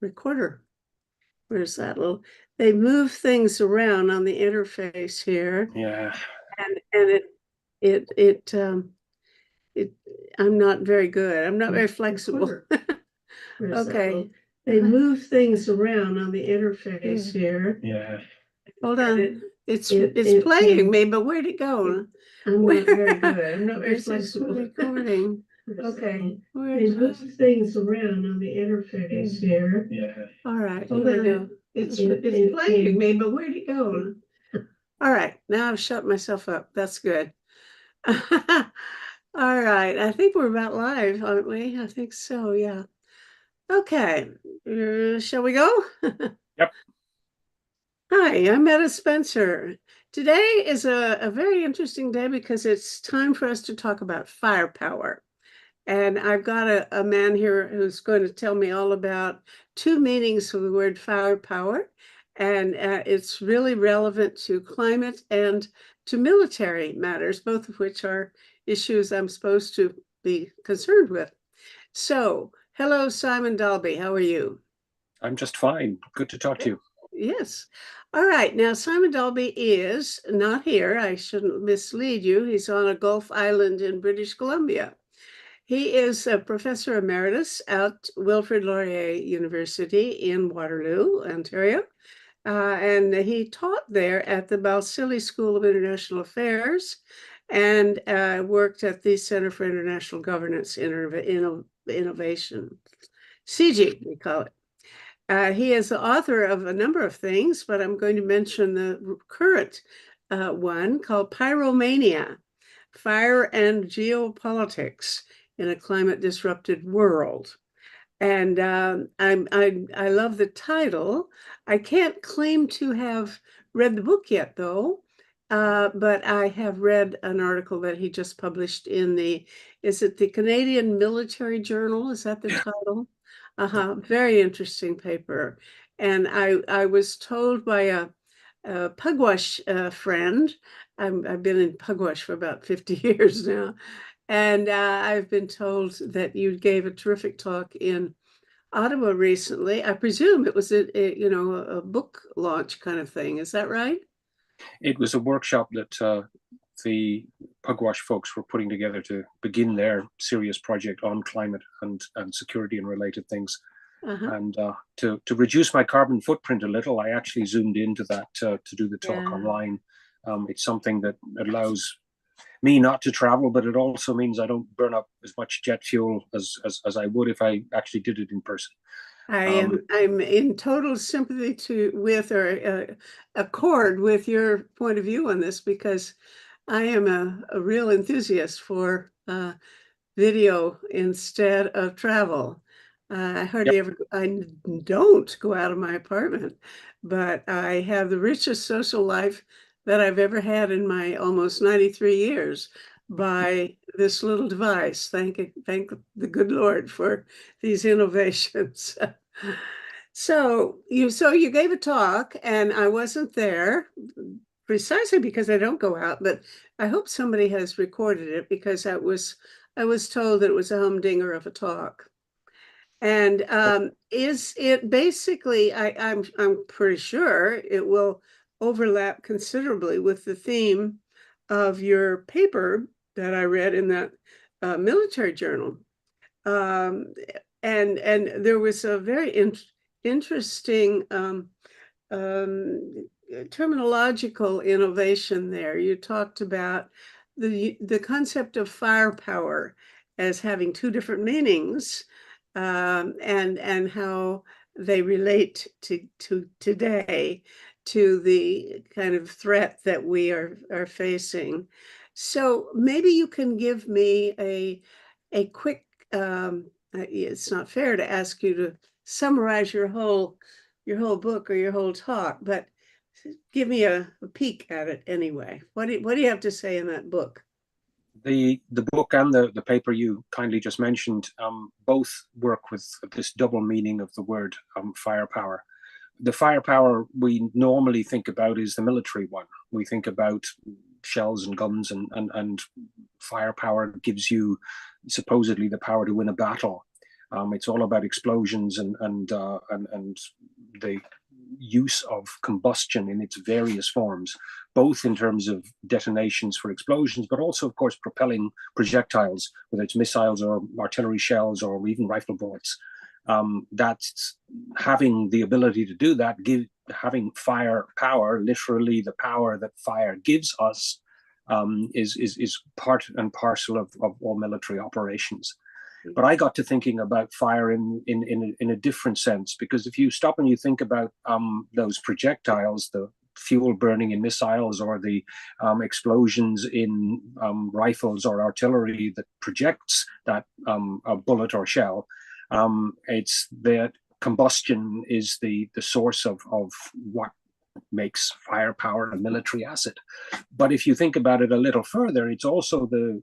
recorder. Where's that little? They move things around on the interface here, Yeah. and it. I'm not very good. I'm not very flexible. Okay, they move things around on the interface here. Yeah. Hold on. It's playing me, but where'd it go? I'm not very good. I'm not very flexible. Recording. Okay. They move things around on the interface here. Yeah. All right, here we go. It's playing me, but where'd it go? All right, now I've shut myself up. That's good. All right, I think we're about live, aren't we? I think so, yeah. Okay, shall we go? Yep. Hi, I'm Meta Spencer. Today is a very interesting day because it's time for us to talk about firepower. And I've got a man here who's going to tell me all about two meanings of the word firepower. And it's really relevant to climate and to military matters, both of which are issues I'm supposed to be concerned with. So, hello, Simon Dalby. How are you? I'm just fine. Good to talk to you. Yes. All right. Now, Simon Dalby is not here. I shouldn't mislead you. He's on a Gulf island in British Columbia. He is a professor emeritus at Wilfrid Laurier University in Waterloo, Ontario. And he taught there at the Balsillie School of International Affairs and worked at the Center for International Governance Innovation, CIGI, we call it. He is the author of a number of things, but I'm going to mention the current one called Pyromania, Fire and Geopolitics in a Climate Disrupted World. And I love the title. I can't claim to have read the book yet, though, but I have read an article that he just published in is it the Canadian Military Journal? Is that the title? Very interesting paper. And I was told by a Pugwash friend, I've been in Pugwash for about 50 years now, and I've been told that you gave a terrific talk in Ottawa recently. I presume it was a book launch kind of thing. Is that right? It was a workshop that the Pugwash folks were putting together to begin their serious project on climate and security and related things. And to reduce my carbon footprint a little, I actually zoomed into that to do the talk online. It's something that allows me not to travel, but it also means I don't burn up as much jet fuel as I would if I actually did it in person. I'm in total sympathy with or accord with your point of view on this because I am a real enthusiast for video instead of travel. I don't go out of my apartment, but I have the richest social life that I've ever had in my almost 93 years by this little device. Thank the good Lord for these innovations. So you gave a talk and I wasn't there precisely because I don't go out, but I hope somebody has recorded it because I was told that it was a humdinger of a talk. And is it basically, I'm pretty sure it will overlap considerably with the theme of your paper that I read in that military journal. Um, and there was a very interesting terminological innovation there. You talked about the concept of firepower as having two different meanings, and how they relate to today to the kind of threat that we are facing. So maybe you can give me a quick. It's not fair to ask you to summarize your whole book or your whole talk, but give me a peek at it anyway. What do you have to say in that book? The book and the paper you kindly just mentioned both work with this double meaning of the word firepower. The firepower we normally think about is the military one. We think about shells and guns, and firepower gives you supposedly the power to win a battle. It's all about explosions and the use of combustion in its various forms, both in terms of detonations for explosions, but also, of course, propelling projectiles, whether it's missiles or artillery shells or even rifle bullets. That's having the ability to do that, having fire power, literally the power that fire gives us, is part and parcel of all military operations. But I got to thinking about fire in a different sense, because if you stop and you think about those projectiles, the fuel burning in missiles or the explosions in rifles or artillery that projects that a bullet or shell, it's that combustion is the source of what makes firepower a military asset. But if you think about it a little further, it's also the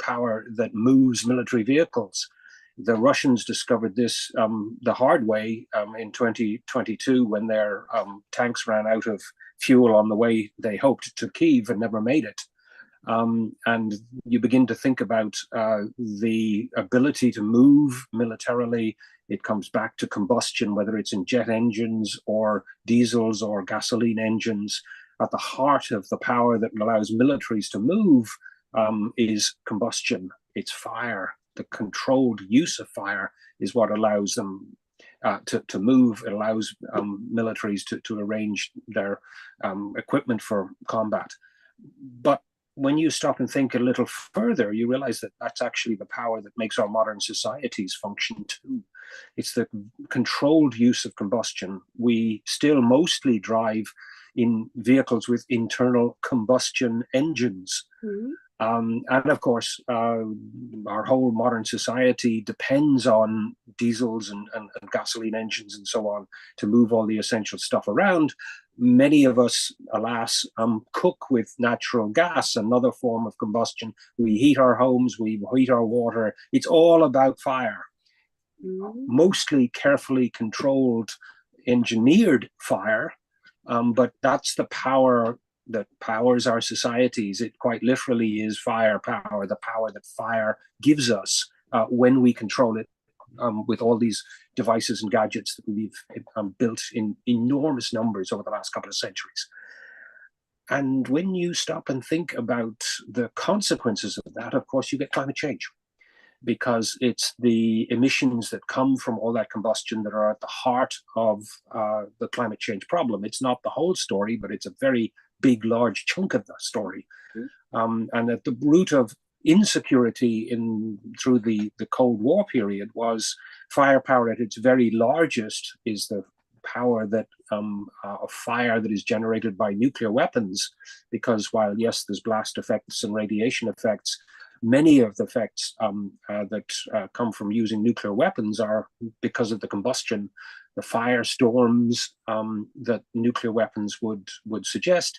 power that moves military vehicles. The Russians discovered this the hard way in 2022 when their tanks ran out of fuel on the way they hoped to Kyiv and never made it. And you begin to think about the ability to move militarily. It comes back to combustion, whether it's in jet engines or diesels or gasoline engines. At the heart of the power that allows militaries to move is combustion. It's fire. The controlled use of fire is what allows them to move. It allows militaries to arrange their equipment for combat. But when you stop and think a little further, you realize that that's actually the power that makes our modern societies function too. It's the controlled use of combustion. We still mostly drive in vehicles with internal combustion engines. Mm-hmm. And of course, our whole modern society depends on diesels and gasoline engines and so on to move all the essential stuff around. Many of us, alas, cook with natural gas, another form of combustion. We heat our homes, we heat our water. It's all about fire. Mm-hmm. Mostly carefully controlled, engineered fire, but that's the power that powers our societies. It quite literally is firepower, the power that fire gives us when we control it with all these devices and gadgets that we've built in enormous numbers over the last couple of centuries. And when you stop and think about the consequences of that, of course, you get climate change, because it's the emissions that come from all that combustion that are at the heart of the climate change problem. It's not the whole story, but it's a very big, large chunk of the story. Mm-hmm. And at the root of insecurity through the Cold War period was firepower at its very largest is the power that of fire that is generated by nuclear weapons, because while, yes, there's blast effects and radiation effects, many of the effects that come from using nuclear weapons are because of the combustion, the firestorms that nuclear weapons would suggest.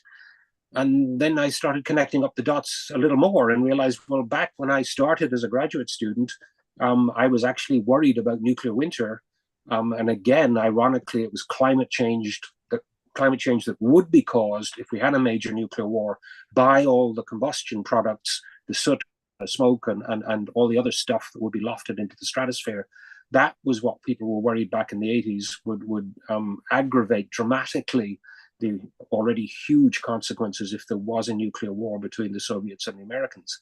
And then I started connecting up the dots a little more and realized, well, back when I started as a graduate student, I was actually worried about nuclear winter. And again, ironically, it was climate change that would be caused if we had a major nuclear war by all the combustion products, the soot, the smoke, and all the other stuff that would be lofted into the stratosphere. That was what people were worried back in the 80s would aggravate dramatically the already huge consequences if there was a nuclear war between the Soviets and the Americans.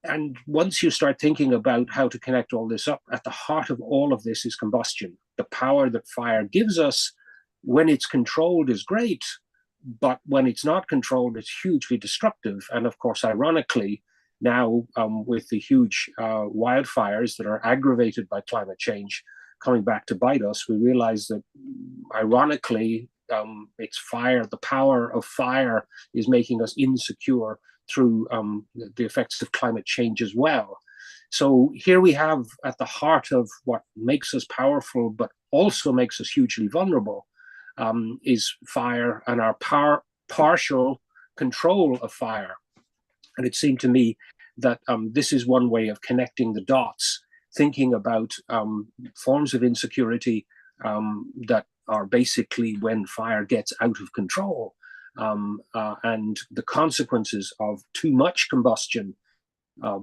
And once you start thinking about how to connect all this up, at the heart of all of this is combustion. The power that fire gives us, when it's controlled, is great, but when it's not controlled, it's hugely destructive. And of course, ironically, now with the huge wildfires that are aggravated by climate change coming back to bite us, we realize that, ironically, it's fire. The power of fire is making us insecure through the effects of climate change as well. So here we have at the heart of what makes us powerful, but also makes us hugely vulnerable, is fire and our partial control of fire. And it seemed to me that this is one way of connecting the dots, thinking about forms of insecurity that are basically when fire gets out of control, and the consequences of too much combustion,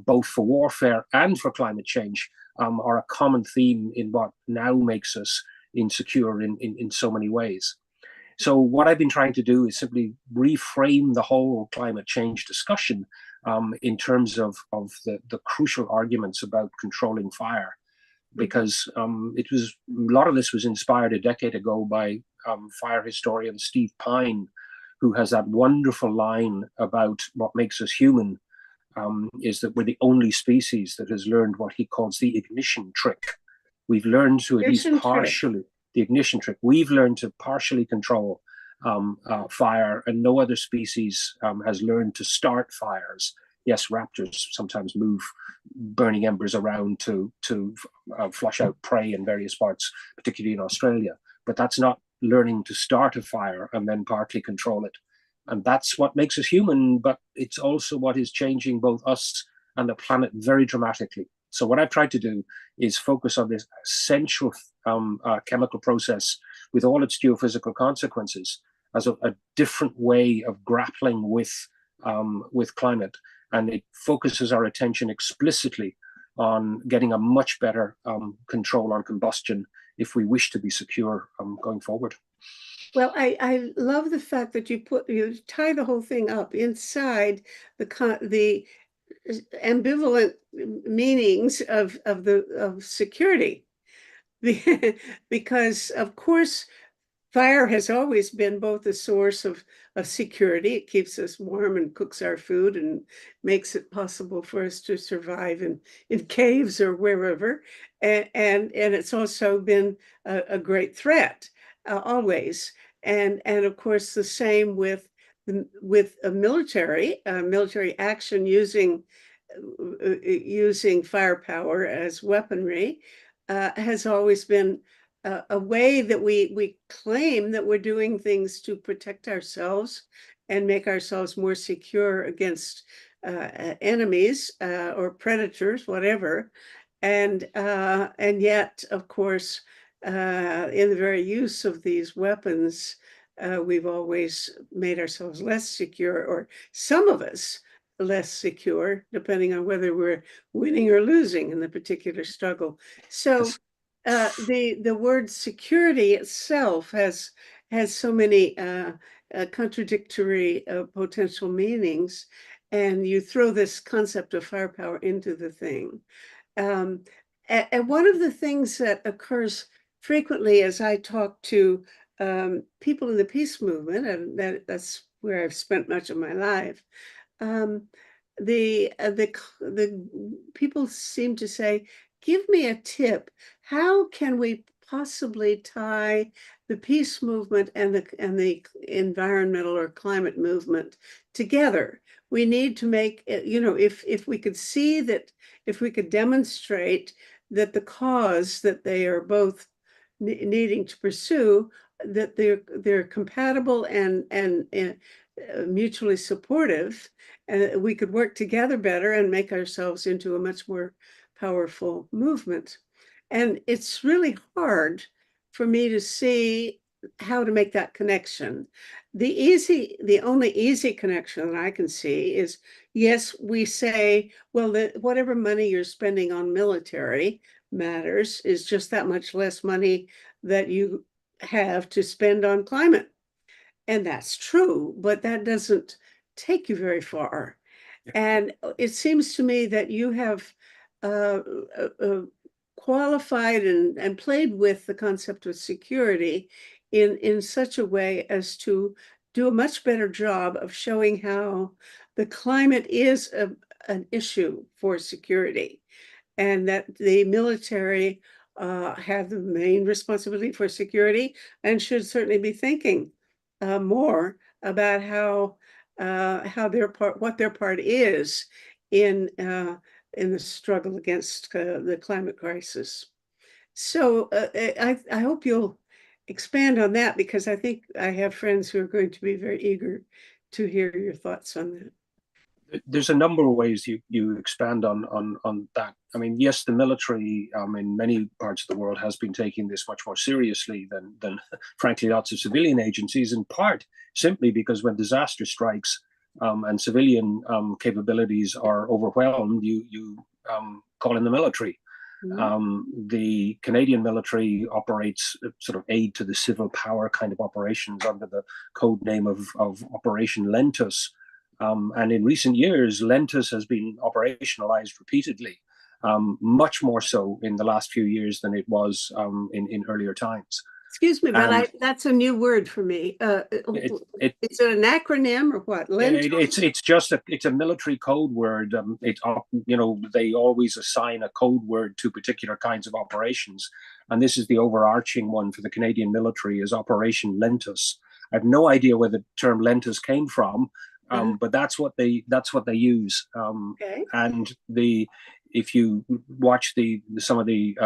both for warfare and for climate change, are a common theme in what now makes us insecure in so many ways. So what I've been trying to do is simply reframe the whole climate change discussion in terms of the crucial arguments about controlling fire, because it was a lot of this was inspired a decade ago by fire historian Steve Pine, who has that wonderful line about what makes us human is that we're the only species that has learned what he calls the ignition trick. We've learned to at least partially, the ignition trick, we've learned to partially control fire, and no other species has learned to start fires. Yes, raptors sometimes move burning embers around to flush out prey in various parts, particularly in Australia. But that's not learning to start a fire and then partly control it. And that's what makes us human, but it's also what is changing both us and the planet very dramatically. So what I've tried to do is focus on this essential chemical process with all its geophysical consequences as a different way of grappling with climate. And it focuses our attention explicitly on getting a much better control on combustion if we wish to be secure going forward. Well, I love the fact that you tie the whole thing up inside the ambivalent meanings of security, because of course fire has always been both a source of security. It keeps us warm and cooks our food and makes it possible for us to survive in caves or wherever. And it's also been a great threat, always. And of course, the same with a military action using firepower as weaponry has always been a way that we claim that we're doing things to protect ourselves and make ourselves more secure against enemies or predators, whatever. And yet, of course, in the very use of these weapons, we've always made ourselves less secure, or some of us less secure, depending on whether we're winning or losing in the particular struggle. So the word security itself has so many contradictory potential meanings, and you throw this concept of firepower into the thing. And one of the things that occurs frequently as I talk to people in the peace movement, and that's where I've spent much of my life, the people seem to say, give me a tip. How can we possibly tie the peace movement and the environmental or climate movement together? We need to make, if we could see that, if we could demonstrate that the cause that they are both needing to pursue, that they're compatible and mutually supportive, and we could work together better and make ourselves into a much more powerful movement. And it's really hard for me to see how to make that connection. The only easy connection that I can see is, yes, we say, well, whatever money you're spending on military matters is just that much less money that you have to spend on climate. And that's true, but that doesn't take you very far. And it seems to me that you have qualified and played with the concept of security in such a way as to do a much better job of showing how the climate is an issue for security, and that the military have the main responsibility for security and should certainly be thinking more about how what their part is in the struggle against the climate crisis. So I hope you'll expand on that, because I think I have friends who are going to be very eager to hear your thoughts on that. There's a number of ways you expand on that. I mean, yes, the military in many parts of the world has been taking this much more seriously than frankly lots of civilian agencies, in part simply because when disaster strikes and civilian capabilities are overwhelmed, you call in the military. Mhm. The Canadian military operates sort of aid to the civil power kind of operations under the code name of Operation Lentus. And in recent years, Lentus has been operationalized repeatedly, much more so in the last few years than it was in earlier times. Excuse me, but And that's a new word for me. it, it Is it an acronym or what? Lentos? it's just a military code word. They always assign a code word to particular kinds of operations, and this is the overarching one for the Canadian military is Operation Lentus. I have no idea where the term Lentus came from, but that's what they use. Okay. And the if you watch some of the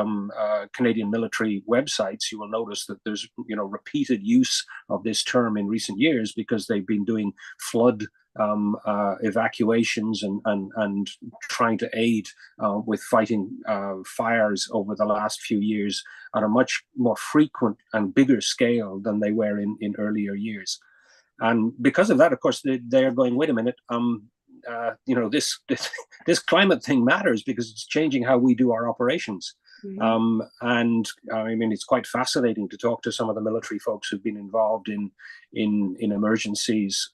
Canadian military websites, you will notice that there's repeated use of this term in recent years because they've been doing flood evacuations and trying to aid with fighting fires over the last few years at a much more frequent and bigger scale than they were in earlier years. And because of that, of course, they are going, wait a minute, this climate thing matters because it's changing how we do our operations. Mhm. And I mean, it's quite fascinating to talk to some of the military folks who've been involved in emergencies,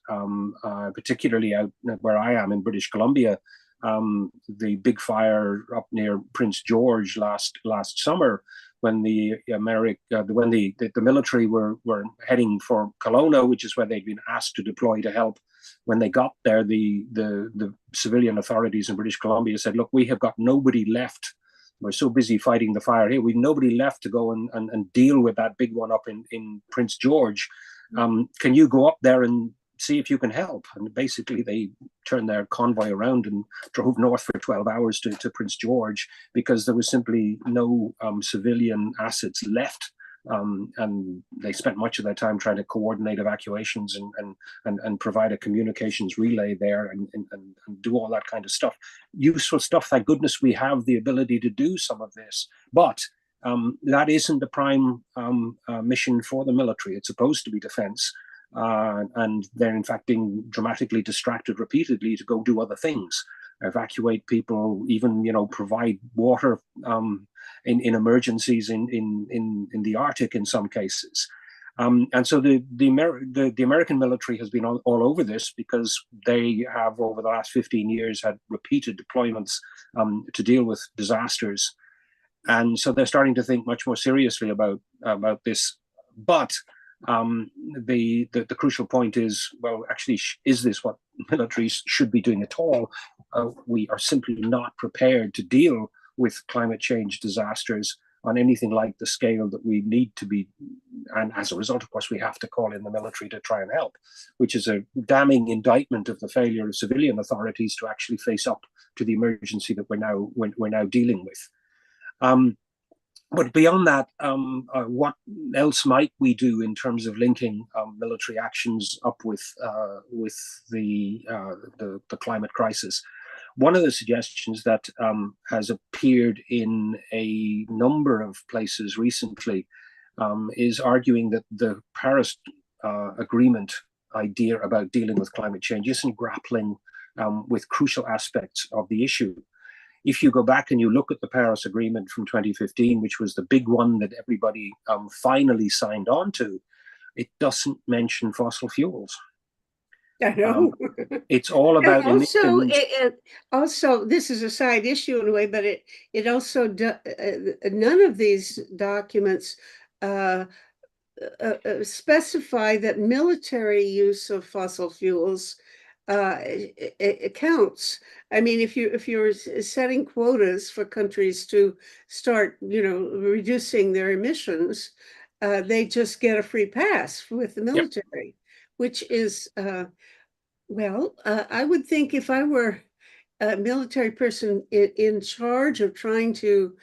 particularly out where I am in British Columbia. The big fire up near Prince George last summer, when the military were heading for Kelowna, which is where they'd been asked to deploy to help. When they got there, the civilian authorities in British Columbia said, "Look, we have got nobody left. We're so busy fighting the fire here. We've nobody left to go and deal with that big one up in Prince George. Can you go up there and see if you can help?" And basically, they turned their convoy around and drove north for 12 hours to Prince George because there was simply no civilian assets left. And they spent much of their time trying to coordinate evacuations and provide a communications relay there and do all that kind of stuff. Useful stuff. Thank goodness we have the ability to do some of this. But that isn't the prime mission for the military. It's supposed to be defense. And they're in fact being dramatically distracted repeatedly to go do other things, evacuate people, even provide water in emergencies in the Arctic in some cases. And so the American military has been all over this because they have over the last 15 years had repeated deployments to deal with disasters, and so they're starting to think much more seriously about this. But the crucial point is, well, actually, is this what militaries should be doing at all? We are simply not prepared to deal with climate change disasters on anything like the scale that we need to be. And as a result, of course, we have to call in the military to try and help, which is a damning indictment of the failure of civilian authorities to actually face up to the emergency that we're now dealing with. But beyond that, what else might we do in terms of linking military actions up with the climate crisis? One of the suggestions that has appeared in a number of places recently is arguing that the Paris Agreement idea about dealing with climate change isn't grappling with crucial aspects of the issue. If you go back and you look at the Paris Agreement from 2015, which was the big one that everybody finally signed on to, it doesn't mention fossil fuels. I know. It's all about also, emissions. Also, this is a side issue in a way, but it also none of these documents specify that military use of fossil fuels it counts. I mean, if you're setting quotas for countries to start, reducing their emissions, they just get a free pass with the Yep. military, which is I would think if I were a military person in charge of trying to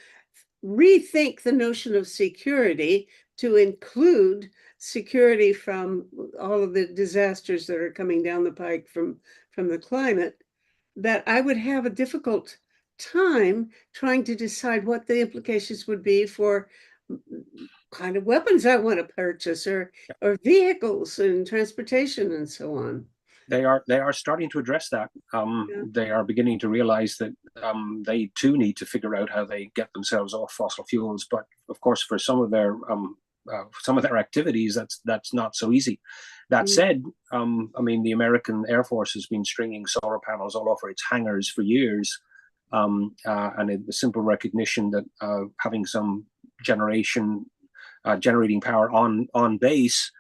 rethink the notion of security to include security from all of the disasters that are coming down the pike from the climate, that I would have a difficult time trying to decide what the implications would be for kind of weapons I want to purchase or vehicles and transportation and so on. They are starting to address that. Yeah. They are beginning to realize that they too need to figure out how they get themselves off fossil fuels. But of course, for some of their activities, that's not so easy. That said, I mean, the American Air Force has been stringing solar panels all over its hangars for years, and the simple recognition that having some generating power on base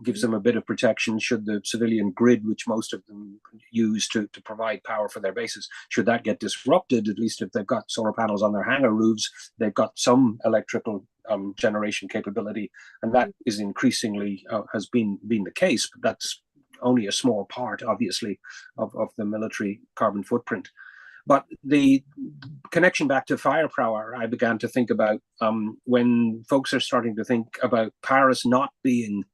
gives them a bit of protection should the civilian grid, which most of them use to provide power for their bases, should that get disrupted. At least if they've got solar panels on their hangar roofs, they've got some electrical generation capability, and that is increasingly has been the case. But that's only a small part, obviously, of the military carbon footprint. But the connection back to firepower, I began to think about when folks are starting to think about Paris not being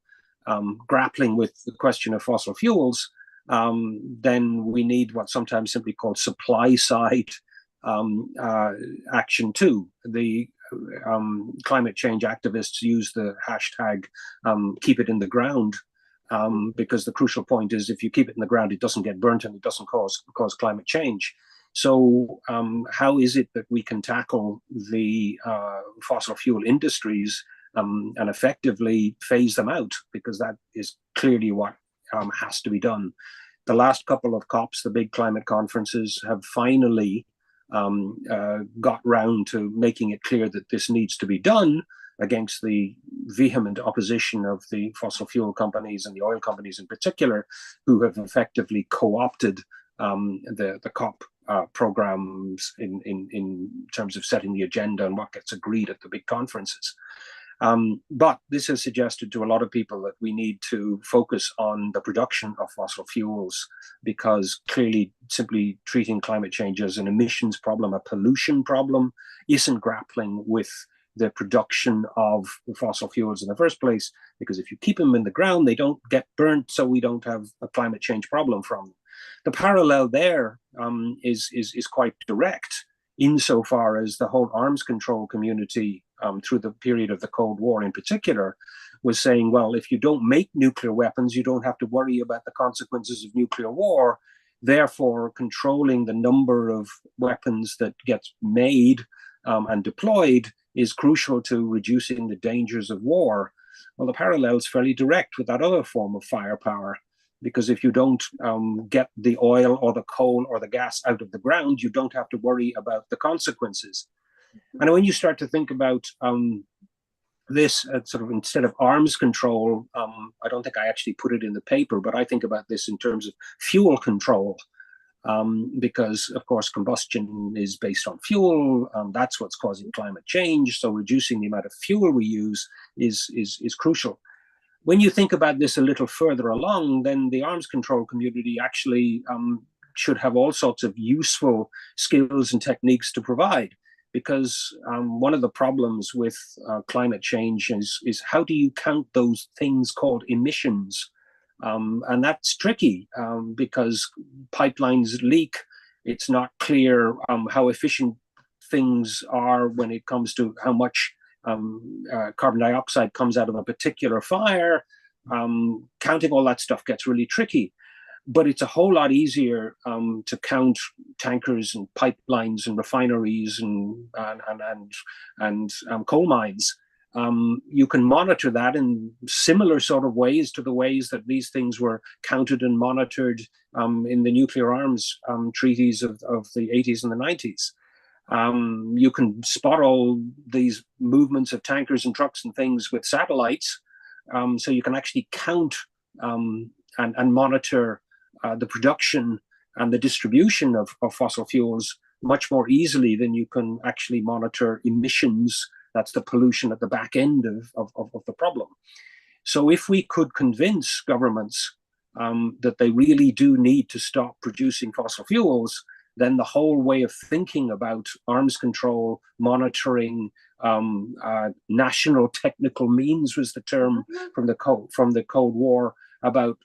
grappling with the question of fossil fuels, then we need what's sometimes simply called supply side action too. The climate change activists use the hashtag keep it in the ground, because the crucial point is if you keep it in the ground, it doesn't get burnt and it doesn't cause climate change. So how is it that we can tackle the fossil fuel industries and effectively phase them out? Because that is clearly what has to be done. The last couple of COPs, the big climate conferences, have finally got round to making it clear that this needs to be done against the vehement opposition of the fossil fuel companies and the oil companies in particular, who have effectively co-opted the COP programs in terms of setting the agenda and what gets agreed at the big conferences. But this has suggested to a lot of people that we need to focus on the production of fossil fuels, because clearly simply treating climate change as an emissions problem, a pollution problem, isn't grappling with the production of the fossil fuels in the first place, because if you keep them in the ground, they don't get burnt, so we don't have a climate change problem from them. The parallel there is quite direct, insofar as the whole arms control community through the period of the Cold War in particular was saying, well, if you don't make nuclear weapons, you don't have to worry about the consequences of nuclear war. Therefore, controlling the number of weapons that gets made and deployed is crucial to reducing the dangers of war. Well, the parallel is fairly direct with that other form of firepower, because if you don't get the oil or the coal or the gas out of the ground, you don't have to worry about the consequences. And when you start to think about this sort of instead of arms control, I don't think I actually put it in the paper, but I think about this in terms of fuel control, because of course combustion is based on fuel. That's what's causing climate change. So reducing the amount of fuel we use is crucial. When you think about this a little further along, then the arms control community actually should have all sorts of useful skills and techniques to provide. Because one of the problems with climate change is how do you count those things called emissions? And that's tricky because pipelines leak. It's not clear how efficient things are when it comes to how much carbon dioxide comes out of a particular fire. Counting all that stuff gets really tricky. But it's a whole lot easier to count tankers and pipelines and refineries and coal mines. You can monitor that in similar sort of ways to the ways that these things were counted and monitored in the nuclear arms treaties of the 80s and the 90s. You can spot all these movements of tankers and trucks and things with satellites, so you can actually count and monitor the production and the distribution of fossil fuels much more easily than you can actually monitor emissions. That's the pollution at the back end of the problem. So if we could convince governments that they really do need to stop producing fossil fuels, then the whole way of thinking about arms control, monitoring, national technical means was the term from the Cold War, about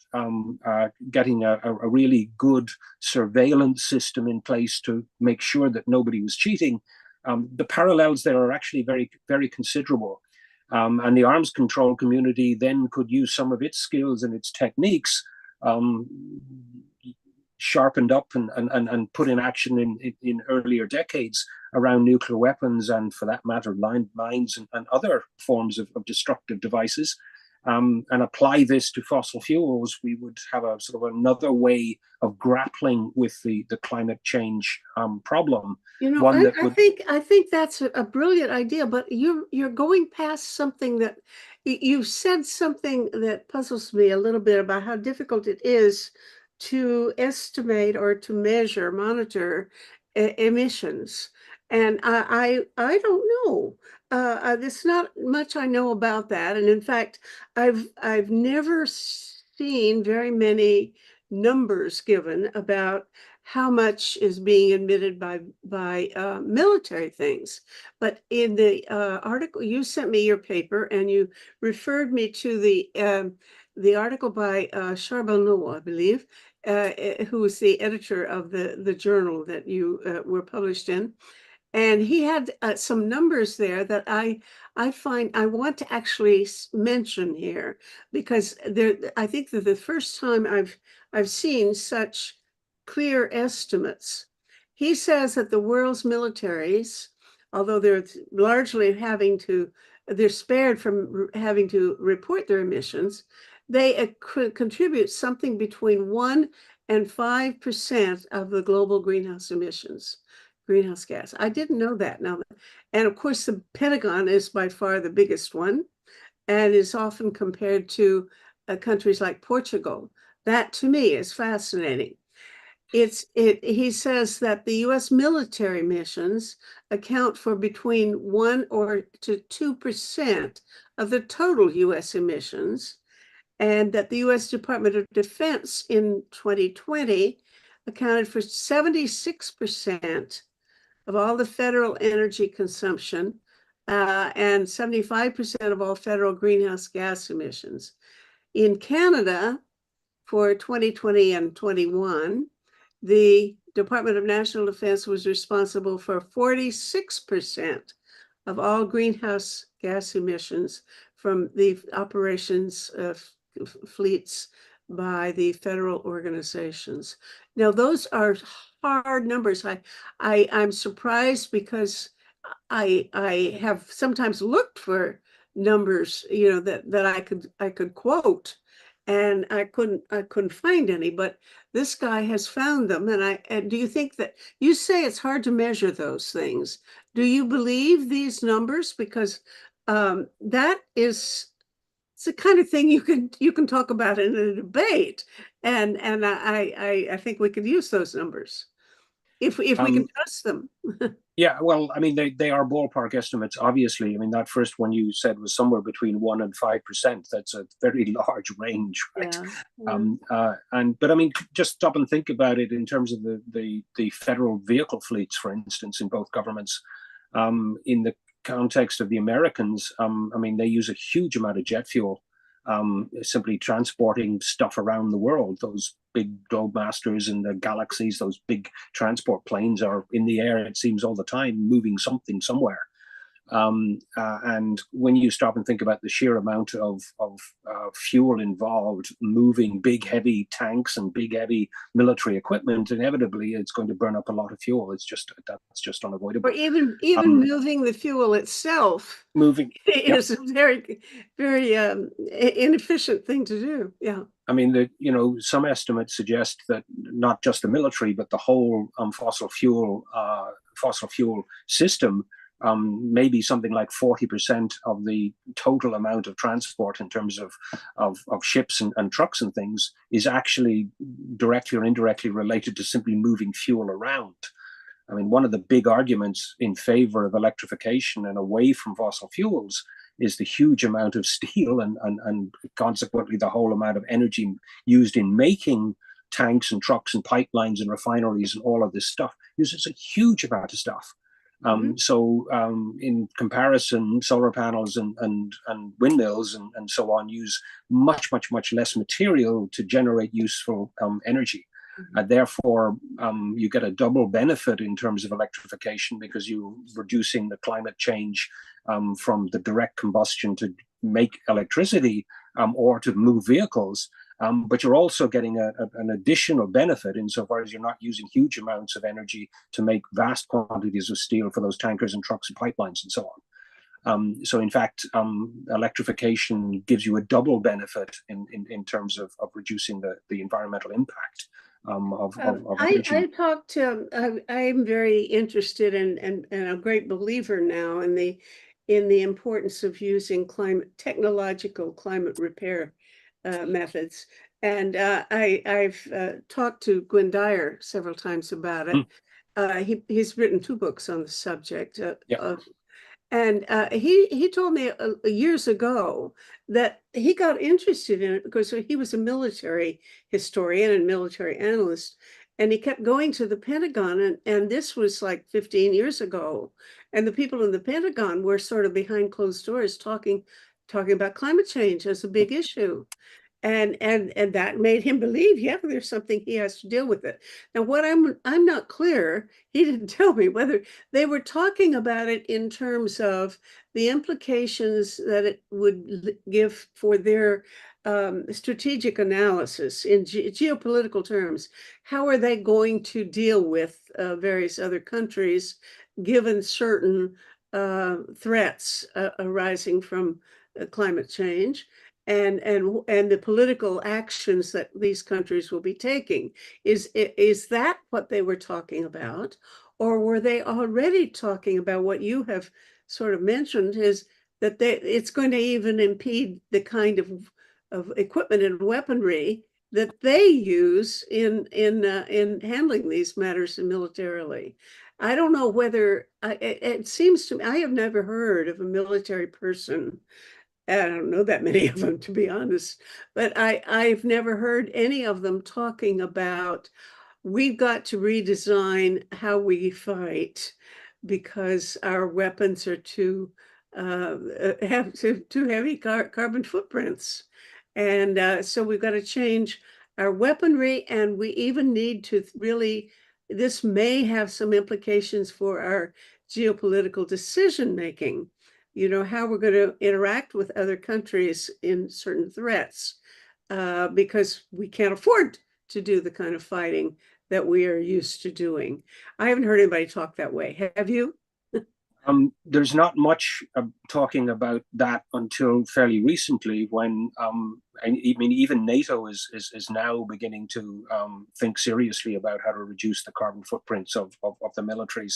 getting a really good surveillance system in place to make sure that nobody was cheating. The parallels there are actually very, very considerable. And the arms control community then could use some of its skills and its techniques sharpened up and put in action in earlier decades around nuclear weapons and, for that matter, mines and other forms of destructive devices, and apply this to fossil fuels, we would have a sort of another way of grappling with the climate change problem. I think that's a brilliant idea, but you're going past something that you said something that puzzles me a little bit about how difficult it is to estimate or to monitor emissions. And I don't know. There's not much I know about that. And in fact, I've never seen very many numbers given about how much is being emitted by military things. But in the article, you sent me your paper and you referred me to the article by Charbonneau, I believe, who was the editor of the journal that you were published in. And he had some numbers there that I find I want to actually mention here, because I think that the first time I've seen such clear estimates. He says that the world's militaries, although they're largely they're spared from having to report their emissions, they contribute something between 1% and 5% of the global greenhouse gas. I didn't know that now. And of course, the Pentagon is by far the biggest one and is often compared to countries like Portugal. That to me is fascinating. He says that the U.S. military missions account for between 1% to 2% of the total U.S. emissions, and that the U.S. Department of Defense in 2020 accounted for 76% of all the federal energy consumption and 75% of all federal greenhouse gas emissions. In Canada, for 2020 and 21, the Department of National Defense was responsible for 46% of all greenhouse gas emissions from the operations fleets by the federal organizations. Now, those are hard numbers. I'm surprised because I have sometimes looked for numbers, that I could quote, and I couldn't find any. But this guy has found them, and do you think that you say it's hard to measure those things? Do you believe these numbers? Because that is. It's the kind of thing you can talk about in a debate, and I think we could use those numbers if we can trust them. Yeah, well, I mean, they are ballpark estimates, obviously. I mean, that first one you said was somewhere between 1% and 5%. That's a very large range, right? Yeah. But I mean, just stop and think about it in terms of the federal vehicle fleets, for instance, in both governments. In the context of the Americans, I mean, they use a huge amount of jet fuel, simply transporting stuff around the world. Those big Globemasters and the Galaxies, those big transport planes are in the air, it seems, all the time, moving something somewhere. And when you stop and think about the sheer amount of fuel involved moving big heavy tanks and big heavy military equipment, inevitably it's going to burn up a lot of fuel. That's just unavoidable. Or even moving the fuel itself is a very, very inefficient thing to do. Yeah. I mean, some estimates suggest that not just the military, but the whole fossil fuel system, maybe something like 40% of the total amount of transport in terms of ships and trucks and things is actually directly or indirectly related to simply moving fuel around. I mean, one of the big arguments in favor of electrification and away from fossil fuels is the huge amount of steel and consequently the whole amount of energy used in making tanks and trucks and pipelines and refineries and all of this stuff. Uses a huge amount of stuff. So in comparison, solar panels and windmills and so on use much less material to generate useful energy. Therefore, you get a double benefit in terms of electrification because you're reducing the climate change from the direct combustion to make electricity or to move vehicles. But you're also getting an additional benefit insofar as you're not using huge amounts of energy to make vast quantities of steel for those tankers and trucks and pipelines and so on. So in fact, electrification gives you a double benefit in terms of reducing the environmental impact of energy. I talked to, I'm very interested and a great believer now in the importance of using technological climate repair methods. And I've talked to Gwynne Dyer several times about it. He's written 2 books on the subject of. And he told me years ago that he got interested in it because he was a military historian and military analyst, and he kept going to the Pentagon, and this was like 15 years ago, and the people in the Pentagon were sort of behind closed doors talking about climate change as a big issue. And that made him believe, yeah, there's something he has to deal with it. Now, what I'm not clear, he didn't tell me whether they were talking about it in terms of the implications that it would give for their strategic analysis in geopolitical terms. How are they going to deal with various other countries given certain threats arising from climate change? And the political actions that these countries will be taking. Is that what they were talking about? Or were they already talking about what you have sort of mentioned, is that it's going to even impede the kind of equipment and weaponry that they use in handling these matters militarily? I don't know whether, it seems to me, I have never heard of a military person. I don't know that many of them, to be honest, but I've never heard any of them talking about, we've got to redesign how we fight because our weapons are too heavy carbon footprints. And so we've got to change our weaponry, and we even need to really, this may have some implications for our geopolitical decision making. How we're going to interact with other countries in certain threats, because we can't afford to do the kind of fighting that we are used to doing. I haven't heard anybody talk that way. Have you? There's not much talking about that until fairly recently, when I mean, even NATO is now beginning to think seriously about how to reduce the carbon footprints of the militaries.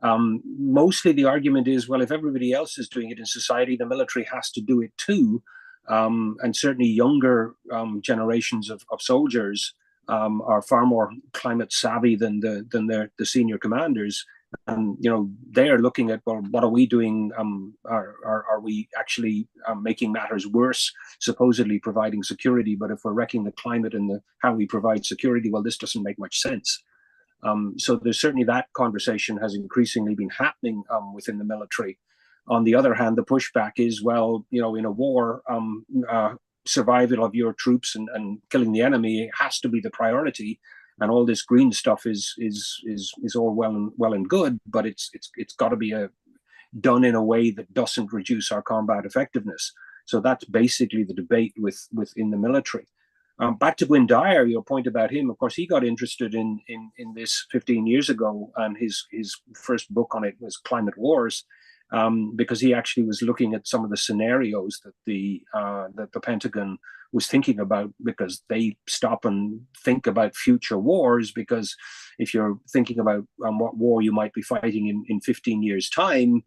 Mostly the argument is, well, if everybody else is doing it in society, the military has to do it too. And certainly younger generations of soldiers are far more climate savvy than the senior commanders. And they are looking at, well, what are we doing? Are we actually making matters worse? Supposedly providing security, but if we're wrecking the climate and how we provide security, well, this doesn't make much sense. So there's certainly that conversation has increasingly been happening within the military. On the other hand, the pushback is, well, in a war, survival of your troops and killing the enemy has to be the priority, and all this green stuff is all well and good, but it's got to be done in a way that doesn't reduce our combat effectiveness. So that's basically the debate within the military. Back to Gwynne Dyer, your point about him, of course, he got interested in this 15 years ago, and his first book on it was Climate Wars, because he actually was looking at some of the scenarios that the Pentagon was thinking about, because they stop and think about future wars. Because if you're thinking about what war you might be fighting in 15 years' time,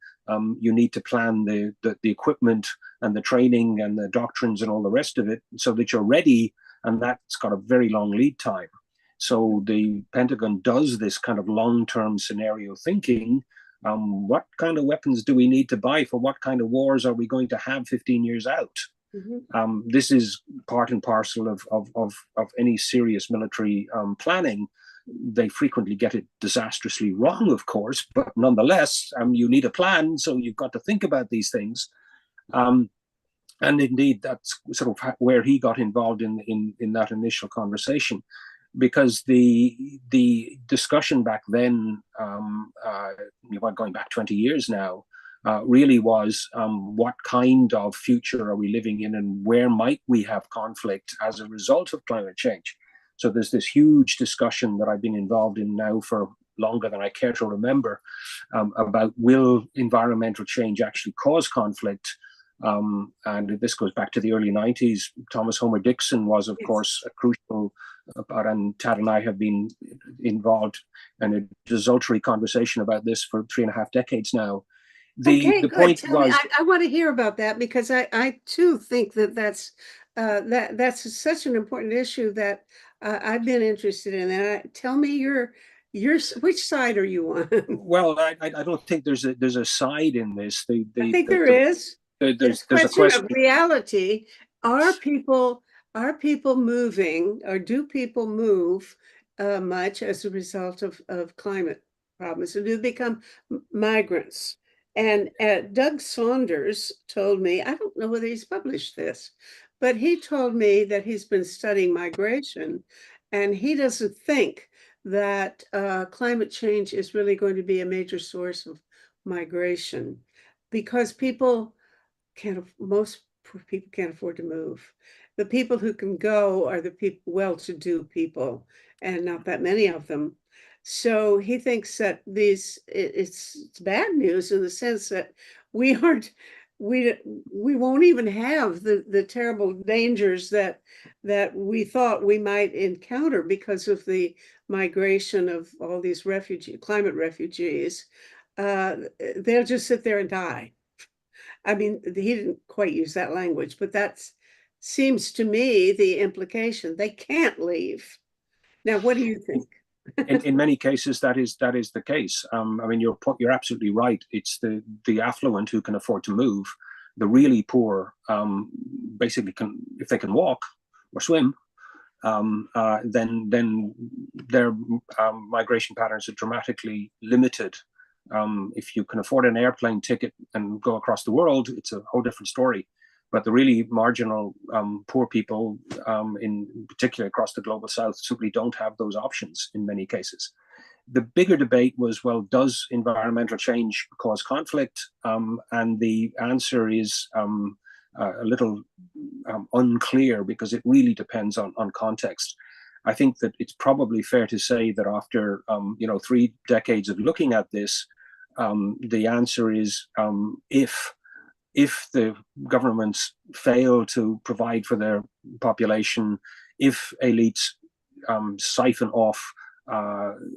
you need to plan the equipment and the training and the doctrines and all the rest of it so that you're ready. And that's got a very long lead time. So the Pentagon does this kind of long-term scenario thinking. What kind of weapons do we need to buy for what kind of wars are we going to have 15 years out? Mm-hmm. This is part and parcel of any serious military planning. They frequently get it disastrously wrong, of course, but nonetheless, you need a plan, so you've got to think about these things. And indeed, that's sort of where he got involved in that initial conversation, because the discussion back then, going back 20 years now, really was what kind of future are we living in, and where might we have conflict as a result of climate change. So there's this huge discussion that I've been involved in now for longer than I care to remember, about will environmental change actually cause conflict. And this goes back to the early 90s. Thomas Homer Dixon was, of course, a crucial part, and Tad and I have been involved in a desultory conversation about this for 3.5 decades now. The point Tell was, me, I want to hear about that, because I too think that that's such an important issue that I've been interested in. And tell me which side are you on? well, I don't think there's a side in this. I think there is. It's a There's a question question. of reality. Are people moving, or do people move much as a result of climate problems? Or do they become migrants? And Doug Saunders told me, I don't know whether he's published this, but he told me that he's been studying migration, and he doesn't think that climate change is really going to be a major source of migration, because most poor people can't afford to move. The people who can go are the people, well-to-do people, and not that many of them. So he thinks that it's bad news, in the sense that we aren't we won't even have the terrible dangers that we thought we might encounter because of the migration of all these climate refugees. They'll just sit there and die. I mean, he didn't quite use that language, but that seems to me the implication. They can't leave. Now, what do you think? In many cases, that is the case. I mean, you're absolutely right. It's the affluent who can afford to move. The really poor, basically, if they can walk or swim, then their migration patterns are dramatically limited. If you can afford an airplane ticket and go across the world, it's a whole different story. But the really marginal poor people, in particular across the global south, simply don't have those options in many cases. The bigger debate was, well, does environmental change cause conflict? And the answer is a little unclear, because it really depends on context. I think that it's probably fair to say that after 3 decades of looking at this, the answer is if the governments fail to provide for their population, if elites siphon off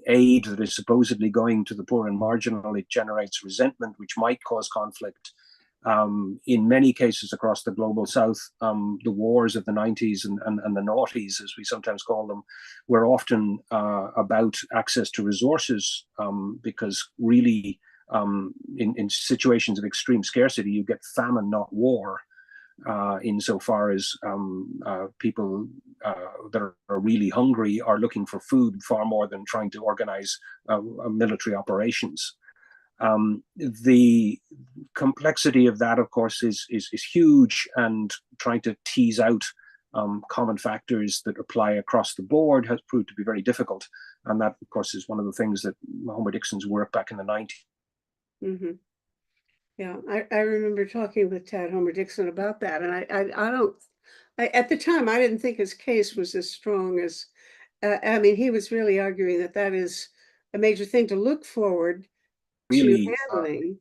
aid that is supposedly going to the poor and marginal, it generates resentment, which might cause conflict. In many cases across the global south, the wars of the 90s and the noughties, as we sometimes call them, were often about access to resources, because really, in situations of extreme scarcity, you get famine, not war, insofar as people that are really hungry are looking for food far more than trying to organize military operations. The complexity of that, of course, is huge, and trying to tease out common factors that apply across the board has proved to be very difficult. And that, of course, is one of the things that Homer Dixon's work back in the 90s. Mm-hmm. Yeah, I remember talking with Tad Homer Dixon about that, and at the time I didn't think his case was as strong as, I mean, he was really arguing that is a major thing to look forward to handling,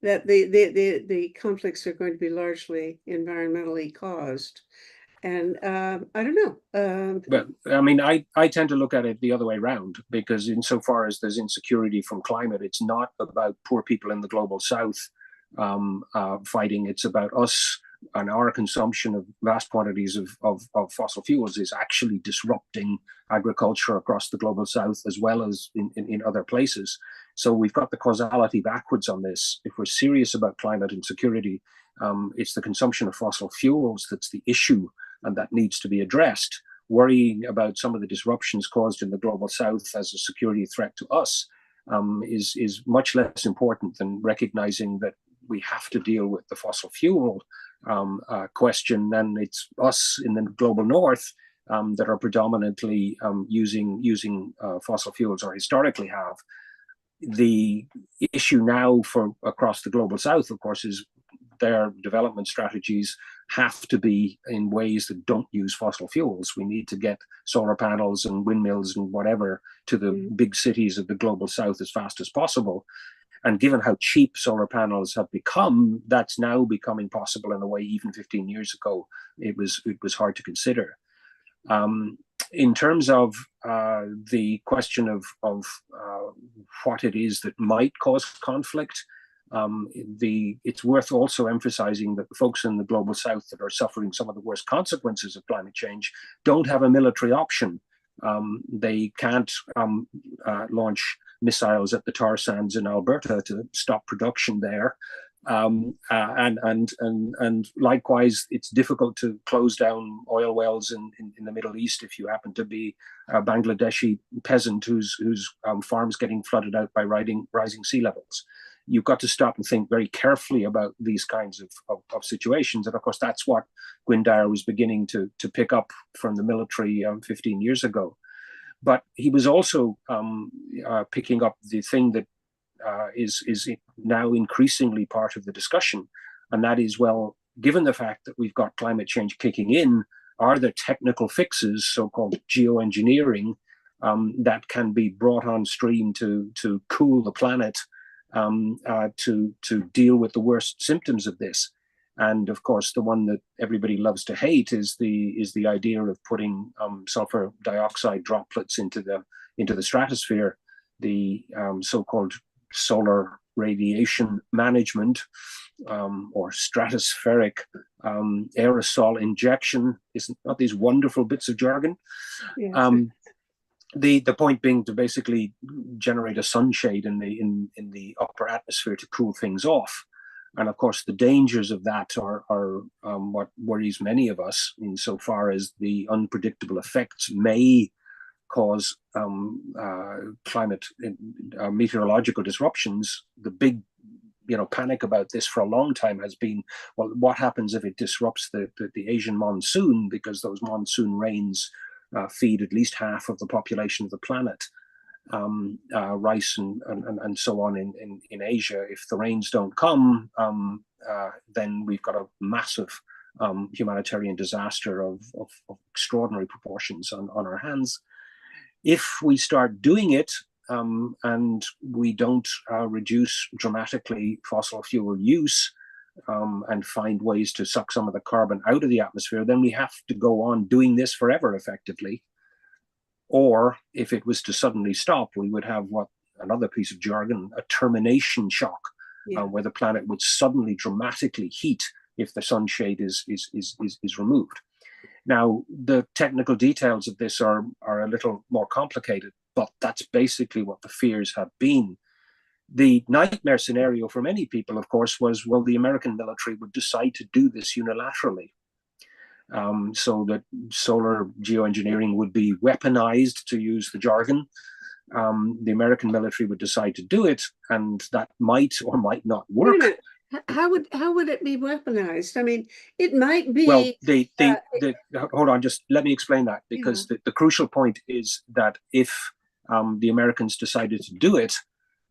that the conflicts are going to be largely environmentally caused. And I don't know. But I mean, I tend to look at it the other way around, because insofar as there's insecurity from climate, it's not about poor people in the global south fighting. It's about us, and our consumption of vast quantities of fossil fuels is actually disrupting agriculture across the global south, as well as in other places. So we've got the causality backwards on this. If we're serious about climate and security, it's the consumption of fossil fuels that's the issue, and that needs to be addressed. Worrying about some of the disruptions caused in the global south as a security threat to us is much less important than recognizing that we have to deal with the fossil fuel question. And it's us in the global north that are predominantly using fossil fuels, or historically have. the issue now for across the global south, of course, is their development strategies have to be in ways that don't use fossil fuels. We need to get solar panels and windmills and whatever to the big cities of the global south as fast as possible. And given how cheap solar panels have become, that's now becoming possible in a way even 15 years ago it was hard to consider. In terms of the question of what it is that might cause conflict, it's worth also emphasizing that the folks in the global south that are suffering some of the worst consequences of climate change don't have a military option. They can't launch missiles at the tar sands in Alberta to stop production there. And likewise, it's difficult to close down oil wells in the Middle East if you happen to be a Bangladeshi peasant whose farm's getting flooded out by rising sea levels. You've got to stop and think very carefully about these kinds of situations. And of course, that's what Gwynne Dyer was beginning to pick up from the military 15 years ago. But he was also picking up the thing that is now increasingly part of the discussion. And that is, well, given the fact that we've got climate change kicking in, are there technical fixes, so-called geoengineering, that can be brought on stream to cool the planet, to deal with the worst symptoms of this? And of course, the one that everybody loves to hate is the idea of putting sulfur dioxide droplets into the stratosphere, the so-called solar radiation management, or stratospheric aerosol injection. Isn't not these wonderful bits of jargon? Yes. The point being to basically generate a sunshade in the upper atmosphere to cool things off. And of course, the dangers of that are what worries many of us, insofar as the unpredictable effects may cause climate meteorological disruptions. The big panic about this for a long time has been, well, what happens if it disrupts the Asian monsoon, because those monsoon rains feed at least half of the population of the planet. Rice and so on in Asia. If the rains don't come, then we've got a massive humanitarian disaster of extraordinary proportions on our hands. If we start doing it and we don't reduce dramatically fossil fuel use and find ways to suck some of the carbon out of the atmosphere, then we have to go on doing this forever, effectively. Or if it was to suddenly stop, we would have another piece of jargon, a termination shock, where the planet would suddenly dramatically heat if the sunshade is removed. Now, the technical details of this are a little more complicated, but that's basically what the fears have been. The nightmare scenario for many people, of course, was, well, the American military would decide to do this unilaterally. So that solar geoengineering would be weaponized, to use the jargon. The American military would decide to do it, and that might or might not work. How would it be weaponized? I mean, it might be. Well, hold on, just let me explain that, because the crucial point is that if the Americans decided to do it,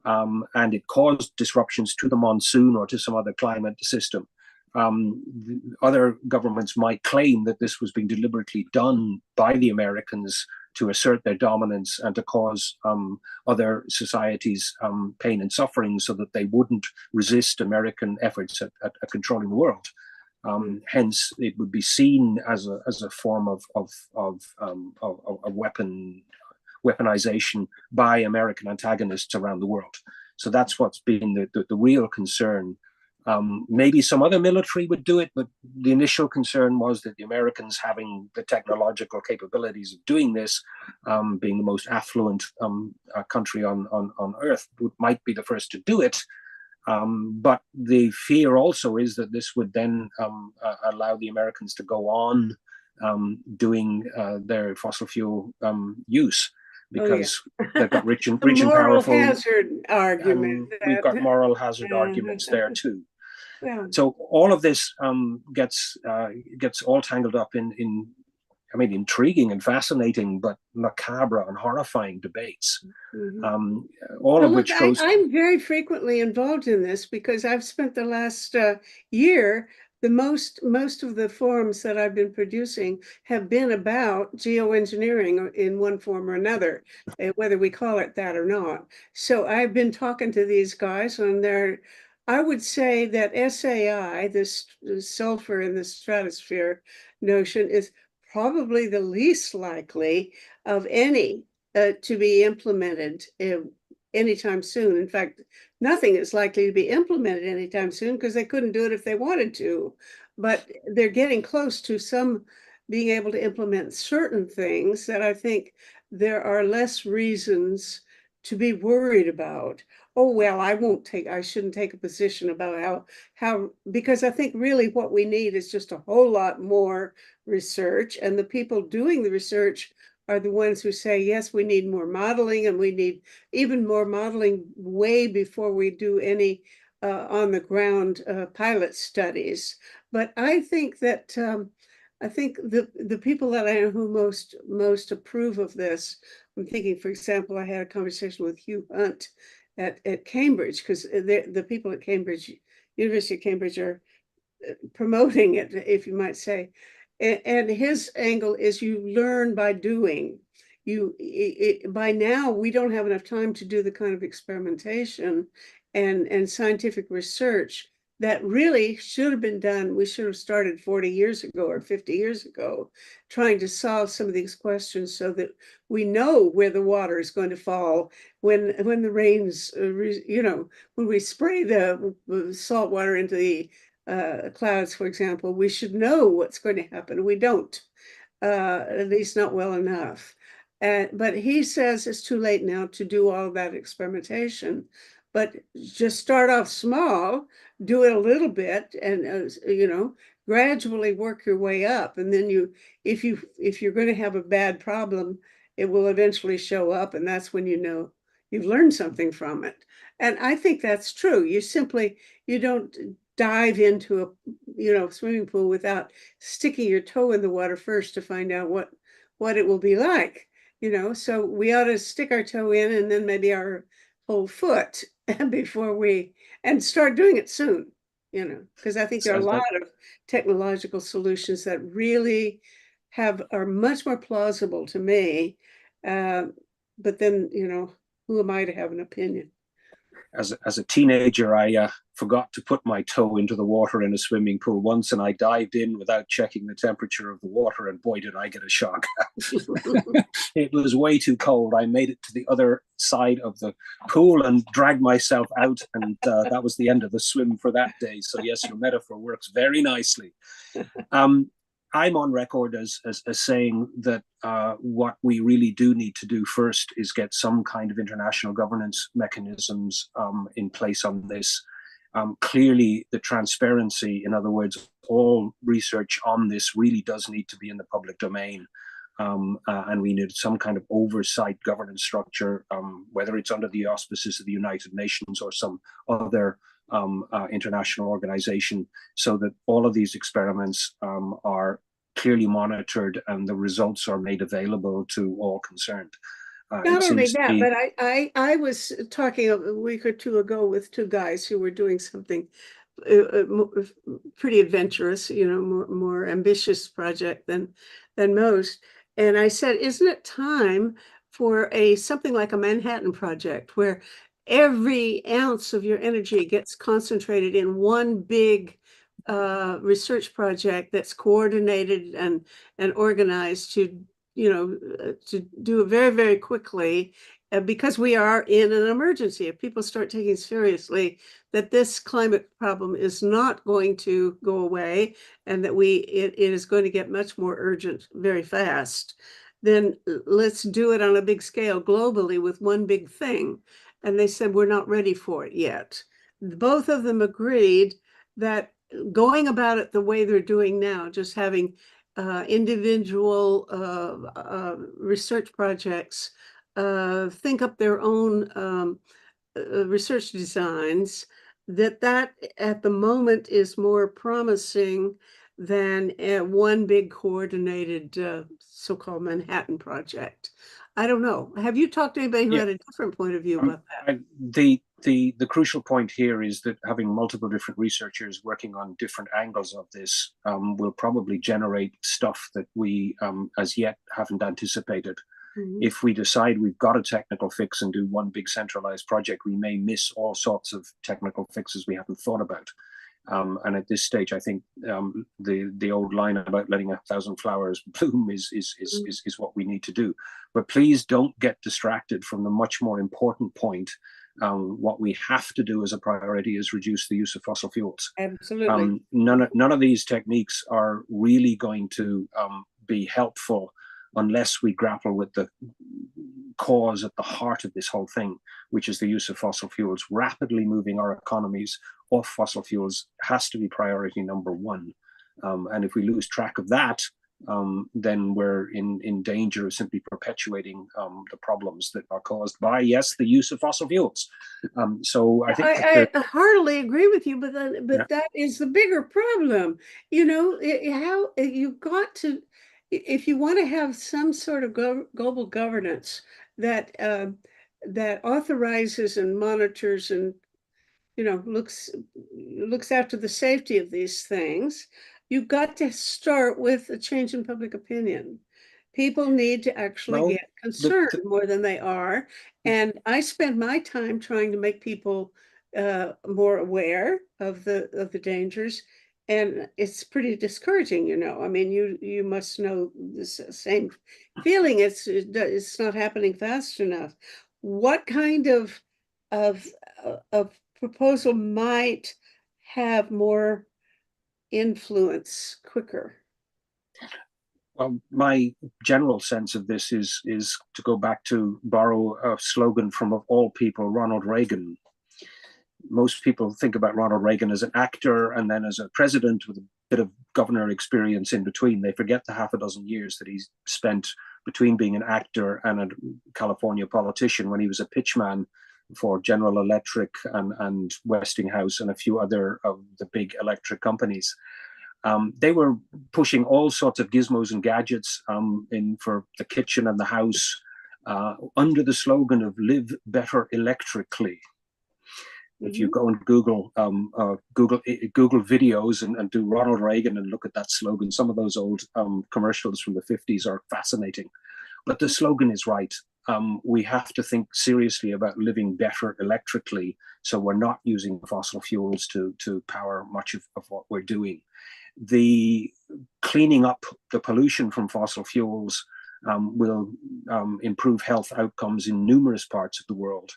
and it caused disruptions to the monsoon or to some other climate system, other governments might claim that this was being deliberately done by the Americans to assert their dominance and to cause other societies pain and suffering, so that they wouldn't resist American efforts at controlling the world. Hence, it would be seen as a form of weaponization by American antagonists around the world. So that's what's been the real concern. Maybe some other military would do it, but the initial concern was that the Americans, having the technological capabilities of doing this, being the most affluent country on Earth, might be the first to do it. But the fear also is that this would then allow the Americans to go on doing their fossil fuel use, because they've got rich and powerful. Moral hazard argument. We've got moral hazard arguments there too. Yeah. So all of this gets all tangled up in intriguing and fascinating, but macabre and horrifying debates. Mhm. All Well, of look, which goes. I'm very frequently involved in this because I've spent the last year, the most of the forums that I've been producing have been about geoengineering in one form or another, whether we call it that or not. So I've been talking to these guys, and I would say that SAI, this sulfur in the stratosphere notion, is probably the least likely of any to be implemented anytime soon. In fact, nothing is likely to be implemented anytime soon because they couldn't do it if they wanted to. But they're getting close to some being able to implement certain things that I think there are less reasons to be worried about. Oh, well, I shouldn't take a position about because I think really what we need is just a whole lot more research, and the people doing the research are the ones who say, yes, we need more modeling, and we need even more modeling way before we do any on the ground pilot studies. But I think that I think the people that I know who most approve of this, I'm thinking, for example, I had a conversation with Hugh Hunt at Cambridge, because the people at Cambridge, University of Cambridge, are promoting it, if you might say. And his angle is you learn by doing. By now, we don't have enough time to do the kind of experimentation and scientific research that really should have been done. We should have started 40 years ago or 50 years ago, trying to solve some of these questions so that we know where the water is going to fall when the rains, when we spray the salt water into the clouds, for example, we should know what's going to happen. We don't, at least not well enough. But he says it's too late now to do all that experimentation, but just start off small, do it a little bit, and gradually work your way up. And then if you're going to have a bad problem, it will eventually show up, and that's when you know you've learned something from it. And I think that's true. You don't dive into a swimming pool without sticking your toe in the water first to find out what it will be like. So we ought to stick our toe in, and then maybe our whole foot and start doing it soon, because I think there are a lot of technological solutions that really are much more plausible to me. But then, who am I to have an opinion? As a teenager, I forgot to put my toe into the water in a swimming pool once, and I dived in without checking the temperature of the water, and boy, did I get a shock. It was way too cold. I made it to the other side of the pool and dragged myself out, and that was the end of the swim for that day. So yes, your metaphor works very nicely. I'm on record as saying that what we really do need to do first is get some kind of international governance mechanisms in place on this. Clearly, the transparency, in other words, all research on this really does need to be in the public domain. And we need some kind of oversight governance structure, whether it's under the auspices of the United Nations or some other international organization, so that all of these experiments are clearly monitored and the results are made available to all concerned. Not only that, but I was talking a week or two ago with two guys who were doing something pretty adventurous, more ambitious project than most. And I said, isn't it time for something like a Manhattan Project, where every ounce of your energy gets concentrated in one big research project that's coordinated and organized to do it very, very quickly, because we are in an emergency. If people start taking seriously that this climate problem is not going to go away, and that it is going to get much more urgent very fast, then let's do it on a big scale globally with one big thing. And they said, we're not ready for it yet. Both of them agreed that going about it the way they're doing now, just having individual research projects think up their own research designs, that at the moment is more promising than one big coordinated so-called Manhattan Project. I don't know. Have you talked to anybody who Yeah. had a different point of view about that? The crucial point here is that having multiple different researchers working on different angles of this will probably generate stuff that we as yet haven't anticipated. Mhm. If we decide we've got a technical fix and do one big centralized project, we may miss all sorts of technical fixes we haven't thought about. And at this stage, I think the old line about letting 1,000 flowers bloom is what we need to do. But please don't get distracted from the much more important point. What we have to do as a priority is reduce the use of fossil fuels. Absolutely. None of these techniques are really going to be helpful unless we grapple with the cause at the heart of this whole thing, which is the use of fossil fuels. Rapidly moving our economies off fossil fuels has to be priority number one. And if we lose track of that, then we're in danger of simply perpetuating the problems that are caused by, yes, the use of fossil fuels. So I think I heartily agree with you, but Yeah. that is the bigger problem. You know, how you've got to, if you want to have some sort of global governance that that authorizes and monitors and looks after the safety of these things, you've got to start with a change in public opinion. People need to actually Well, get concerned more than they are. And I spend my time trying to make people more aware of the dangers. And it's pretty discouraging, you know. I mean, you must know this same feeling. It's not happening fast enough. What kind of of proposal might have more influence quicker? Well, my general sense of this is to go back to borrow a slogan from, of all people, Ronald Reagan. Most people think about Ronald Reagan as an actor and then as a president with a bit of governor experience in between. They forget the half a dozen years that he's spent between being an actor and a California politician when he was a pitchman for General Electric and Westinghouse and a few other of the big electric companies. They were pushing all sorts of gizmos and gadgets in for the kitchen and the house under the slogan of "Live Better Electrically." If you go and Google videos and do Ronald Reagan and look at that slogan, some of those old commercials from the 50s are fascinating. But the slogan is right. We have to think seriously about living better electrically, so we're not using fossil fuels to power much of what we're doing. The cleaning up the pollution from fossil fuels will improve health outcomes in numerous parts of the world.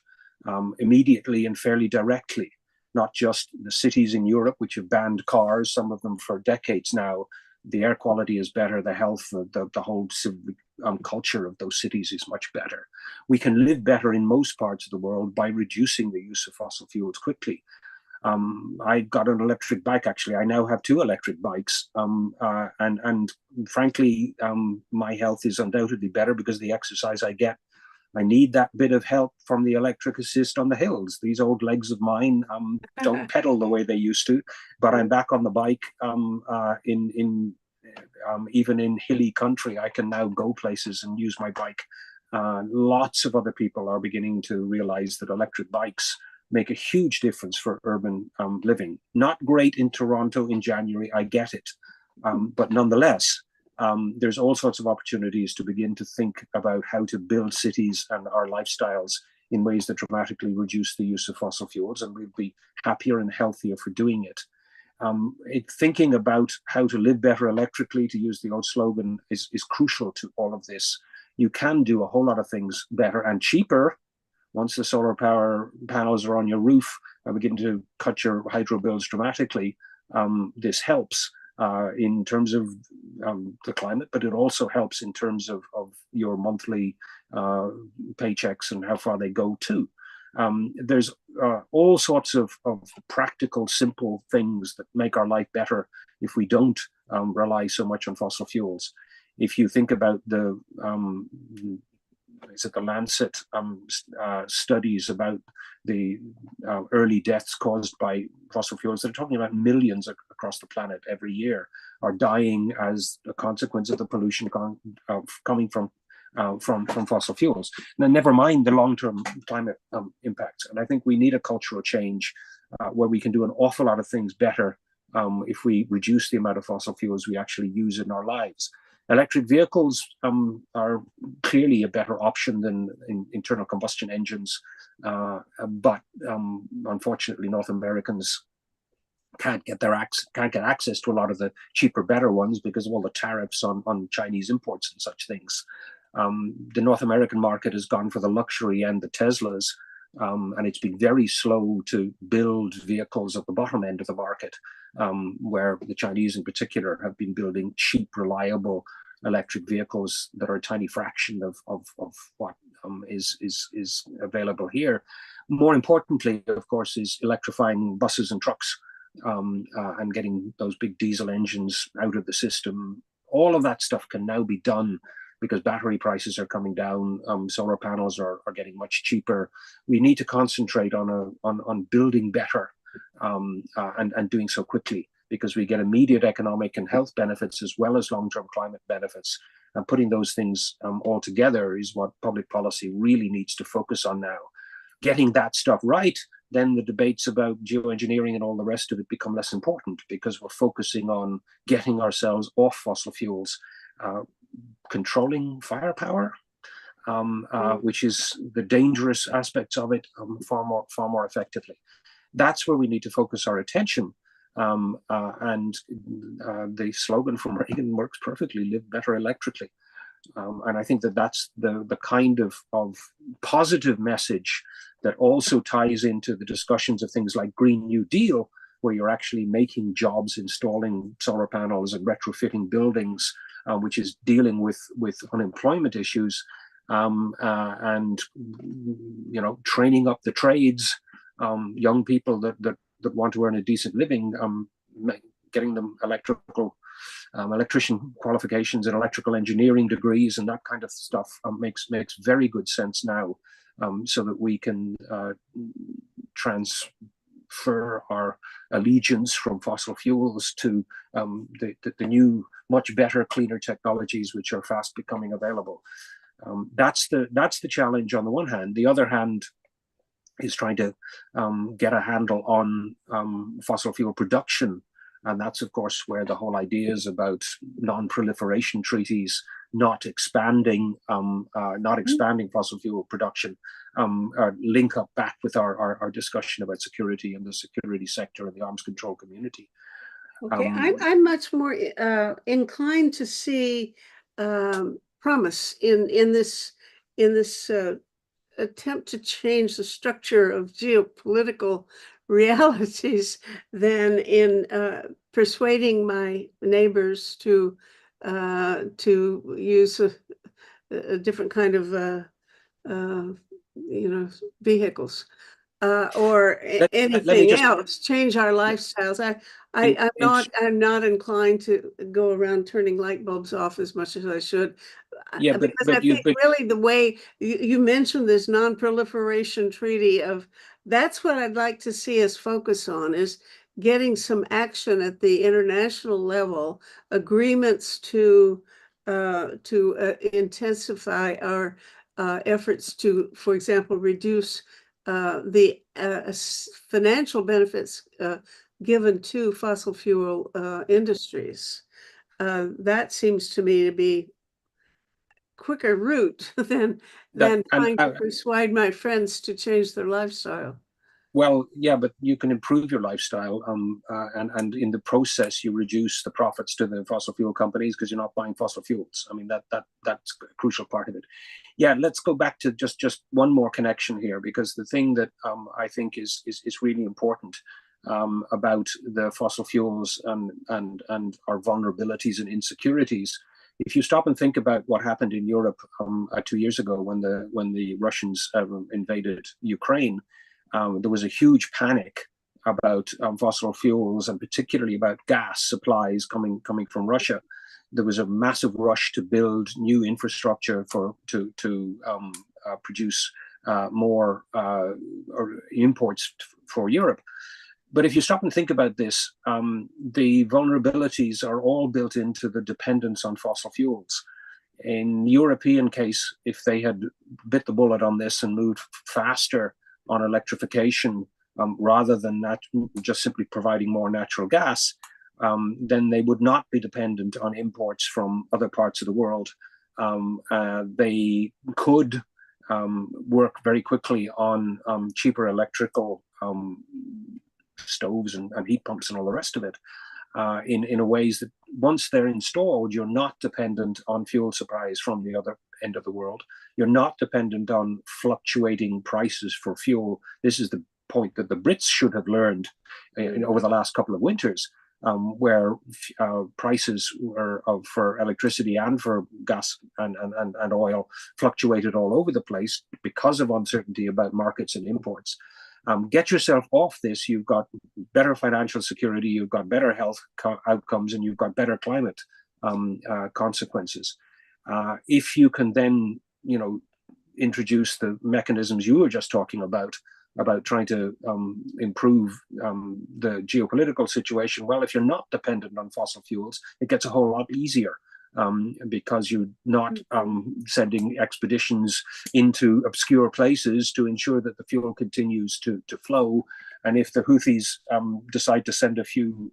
Immediately and fairly directly, not just the cities in Europe, which have banned cars, some of them for decades now. The air quality is better, the health, the whole culture of those cities is much better. We can live better in most parts of the world by reducing the use of fossil fuels quickly. I got an electric bike, actually. I now have 2 electric bikes. And frankly, my health is undoubtedly better because of the exercise I get. I need that bit of help from the electric assist on the hills. These old legs of mine don't pedal the way they used to, but I'm back on the bike even in hilly country. I can now go places and use my bike. Lots of other people are beginning to realize that electric bikes make a huge difference for urban living. Not great in Toronto in January, I get it, but nonetheless, there's all sorts of opportunities to begin to think about how to build cities and our lifestyles in ways that dramatically reduce the use of fossil fuels, and we'll be happier and healthier for doing it. Thinking about how to live better electrically, to use the old slogan, is crucial to all of this. You can do a whole lot of things better and cheaper. Once the solar power panels are on your roof and begin to cut your hydro bills dramatically, this helps. In terms of the climate, but it also helps in terms of your monthly paychecks and how far they go too. There's all sorts of practical, simple things that make our life better if we don't rely so much on fossil fuels. If you think about the is it the Lancet studies about the early deaths caused by fossil fuels. They're talking about millions across the planet every year are dying as a consequence of the pollution coming from fossil fuels. Now, never mind the long-term climate impacts. And I think we need a cultural change where we can do an awful lot of things better if we reduce the amount of fossil fuels we actually use in our lives. Electric vehicles are clearly a better option than internal combustion engines, but unfortunately, North Americans can't get access to a lot of the cheaper, better ones because of all the tariffs on Chinese imports and such things. The North American market has gone for the luxury and the Teslas, and it's been very slow to build vehicles at the bottom end of the market, where the Chinese in particular have been building cheap, reliable electric vehicles that are a tiny fraction of what is available here. More importantly, of course, is electrifying buses and trucks and getting those big diesel engines out of the system. All of that stuff can now be done because battery prices are coming down, solar panels are getting much cheaper. We need to concentrate on building better and doing so quickly, because we get immediate economic and health benefits as well as long-term climate benefits. And putting those things all together is what public policy really needs to focus on now. Getting that stuff right, then the debates about geoengineering and all the rest of it become less important, because we're focusing on getting ourselves off fossil fuels, controlling firepower, which is the dangerous aspects of it, far more effectively. That's where we need to focus our attention. And the slogan from Reagan works perfectly: live better electrically. And I think that's the kind of positive message that also ties into the discussions of things like Green New Deal, where you're actually making jobs, installing solar panels and retrofitting buildings, which is dealing with unemployment issues, and training up the trades, young people that want to earn a decent living, getting them electrician qualifications and electrical engineering degrees and that kind of stuff makes very good sense now, so that we can transfer our allegiance from fossil fuels to the new, much better, cleaner technologies which are fast becoming available. That's the challenge on the one hand. The other hand is trying to get a handle on fossil fuel production. And that's, of course, where the whole ideas about non-proliferation treaties, not expanding fossil fuel production, link up back with our discussion about security and the security sector and the arms control community. Okay, I'm much more inclined to see promise in this attempt to change the structure of geopolitical realities than in persuading my neighbors to use a different kind of vehicles or anything else. Change our lifestyles. I'm not inclined to go around turning light bulbs off as much as I should. Yeah, because I think really the way you mentioned this non-proliferation treaty that's what I'd like to see us focus on, is getting some action at the international level, agreements to intensify our efforts to, for example, reduce the financial benefits given to fossil fuel industries. That seems to me to be quicker route than trying to persuade my friends to change their lifestyle. Well, yeah, but you can improve your lifestyle, and in the process, you reduce the profits to the fossil fuel companies because you're not buying fossil fuels. I mean, that's a crucial part of it. Yeah, let's go back to just one more connection here, because the thing that I think is really important about the fossil fuels and our vulnerabilities and insecurities. If you stop and think about what happened in Europe 2 years ago when the Russians invaded Ukraine. There was a huge panic about fossil fuels, and particularly about gas supplies coming from Russia. there was a massive rush to build new infrastructure to produce more imports for Europe. But if you stop and think about this, the vulnerabilities are all built into the dependence on fossil fuels. In the European case, if they had bit the bullet on this and moved faster on electrification, rather than that, just simply providing more natural gas, then they would not be dependent on imports from other parts of the world. They could work very quickly on cheaper electrical stoves and heat pumps and all the rest of it, in a ways that once they're installed, you're not dependent on fuel supplies from the other end of the world. You're not dependent on fluctuating prices for fuel. This is the point that the Brits should have learned over the last couple of winters, where prices were for electricity and for gas and oil fluctuated all over the place because of uncertainty about markets and imports. Get yourself off this. You've got better financial security, you've got better health outcomes, and you've got better climate consequences. If you can then, introduce the mechanisms you were just talking about trying to improve the geopolitical situation, well, if you're not dependent on fossil fuels, it gets a whole lot easier. Because you're not sending expeditions into obscure places to ensure that the fuel continues to flow. And if the Houthis decide to send a few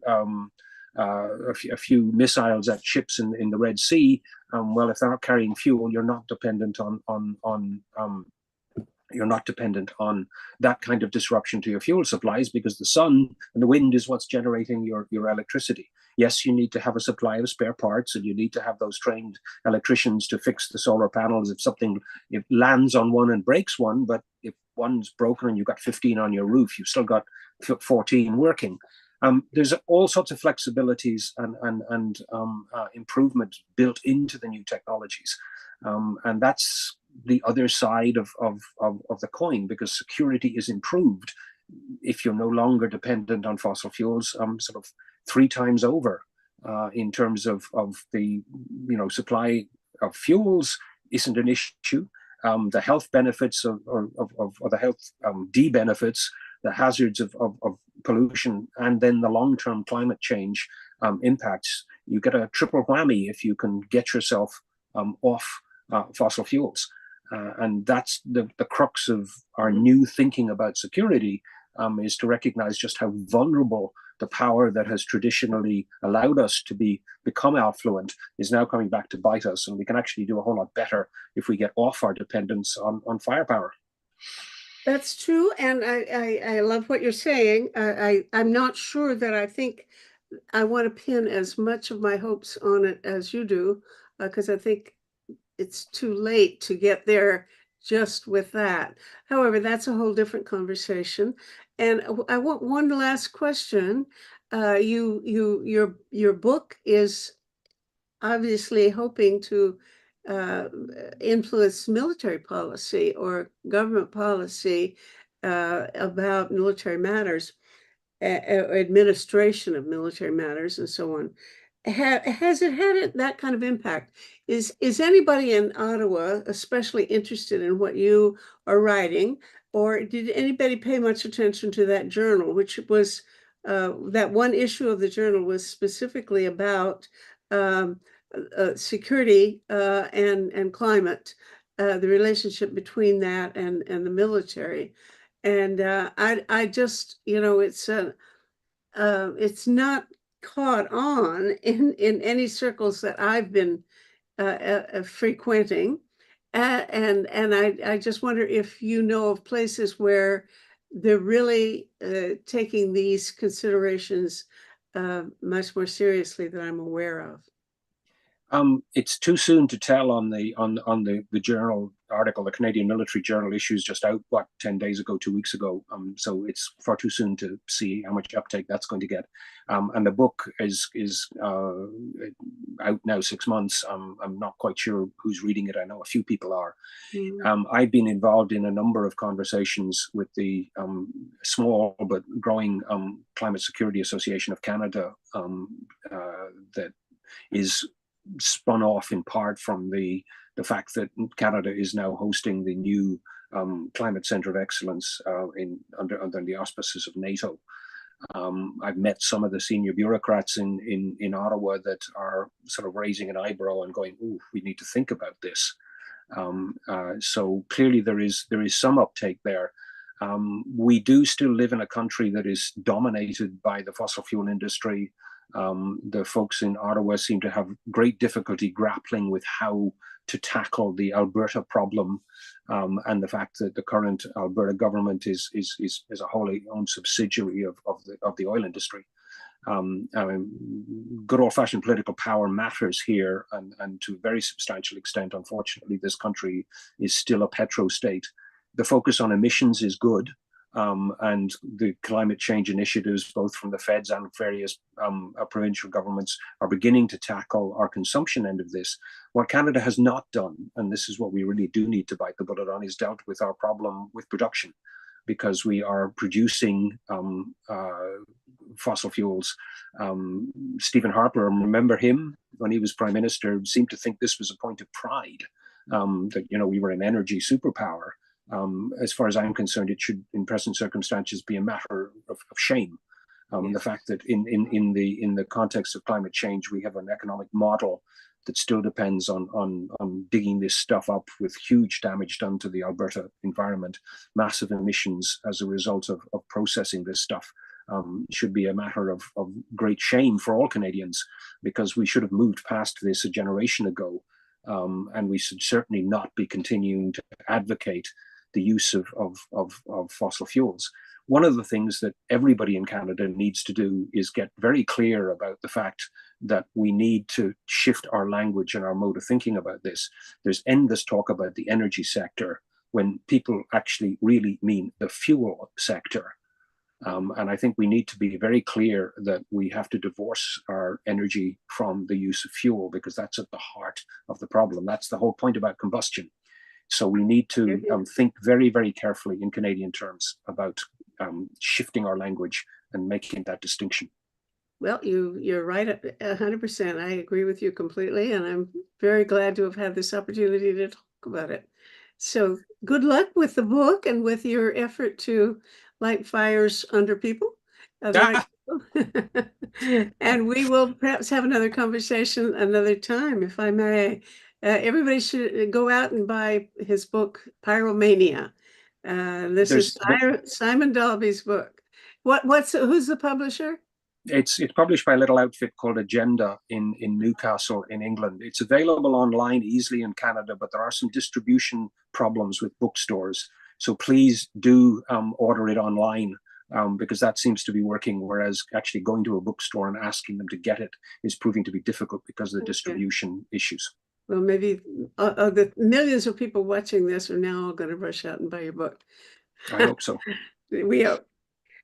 missiles at ships in the Red Sea, well, if they're not carrying fuel, you're not dependent on that kind of disruption to your fuel supplies, because the sun and the wind is what's generating your electricity. Yes, you need to have a supply of spare parts, and you need to have those trained electricians to fix the solar panels if it lands on one and breaks one. But if one's broken and you've got 15 on your roof, you've still got 14 working. There's all sorts of flexibilities and improvements built into the new technologies. And that's the other side of the coin, because security is improved if you're no longer dependent on fossil fuels, sort of 3 times over, in terms of the supply of fuels isn't an issue. The health benefits or the health de-benefits, the hazards of pollution, and then the long-term climate change impacts. You get a triple whammy if you can get yourself off fossil fuels. And that's the crux of our new thinking about security, is to recognize just how vulnerable the power that has traditionally allowed us to become affluent is now coming back to bite us. And we can actually do a whole lot better if we get off our dependence on firepower. That's true. And I love what you're saying. I'm not sure that I think I want to pin as much of my hopes on it as you do, because I think it's too late to get there just with that. However, that's a whole different conversation. And I want one last question. Your book is obviously hoping to influence military policy or government policy about military matters, administration of military matters, and so on. Has it had that kind of impact? Is anybody in Ottawa especially interested in what you are writing, or did anybody pay much attention to that journal, which was that one issue of the journal was specifically about security and climate, the relationship between that and the military? And I just, it's not caught on in any circles that I've been frequenting, and I just wonder if you know of places where they're really taking these considerations much more seriously than I'm aware of. It's too soon to tell on the journal article. The Canadian Military Journal issues just out 10 days ago, 2 weeks ago. So it's far too soon to see how much uptake that's going to get. And the book is out now 6 months. I'm not quite sure who's reading it. I know a few people are. I've been involved in a number of conversations with the small but growing Climate Security Association of Canada, that is spun off in part from the fact that Canada is now hosting the new Climate Center of Excellence under the auspices of NATO. I've met some of the senior bureaucrats in Ottawa that are sort of raising an eyebrow and going, "Ooh, we need to think about this." So clearly there is some uptake there. We do still live in a country that is dominated by the fossil fuel industry. The folks in Ottawa seem to have great difficulty grappling with how to tackle the Alberta problem, and the fact that the current Alberta government is a wholly owned subsidiary of the oil industry. Good old-fashioned political power matters here, and to a very substantial extent, unfortunately, this country is still a petro-state. The focus on emissions is good, and the climate change initiatives, both from the feds and various provincial governments, are beginning to tackle our consumption end of this. What Canada has not done, and this is what we really do need to bite the bullet on, is dealt with our problem with production, because we are producing fossil fuels. Stephen Harper, remember him when he was Prime Minister, seemed to think this was a point of pride, that we were an energy superpower. As far as I'm concerned, it should, in present circumstances, be a matter of shame. Yes. The fact that in the context of climate change, we have an economic model that still depends on digging this stuff up, with huge damage done to the Alberta environment, massive emissions as a result of processing this stuff. Should be a matter of great shame for all Canadians, because we should have moved past this a generation ago, and we should certainly not be continuing to advocate the use of fossil fuels. One of the things that everybody in Canada needs to do is get very clear about the fact that we need to shift our language and our mode of thinking about this. There's endless talk about the energy sector when people actually really mean the fuel sector. And I think we need to be very clear that we have to divorce our energy from the use of fuel, because that's at the heart of the problem. That's the whole point about combustion. So we need to think very, very carefully in Canadian terms about shifting our language and making that distinction. Well, you're right 100%. I agree with you completely, and I'm very glad to have had this opportunity to talk about it. So good luck with the book and with your effort to light fires under people. And we will perhaps have another conversation another time, if I may. Everybody should go out and buy his book, Pyromania. This is Simon Dalby's book. Who's the publisher? It's published by a little outfit called Agenda in Newcastle in England. It's available online easily in Canada, but there are some distribution problems with bookstores. So please do order it online, because that seems to be working, whereas actually going to a bookstore and asking them to get it is proving to be difficult because of the distribution issues. Well, maybe the millions of people watching this are now all going to rush out and buy your book. I hope so. We hope.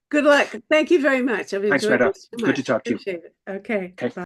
Good luck. Thank you very much. I've enjoyed Thanks, Meta. it so much. Good to talk to you. Appreciate it. Okay. Okay. Bye.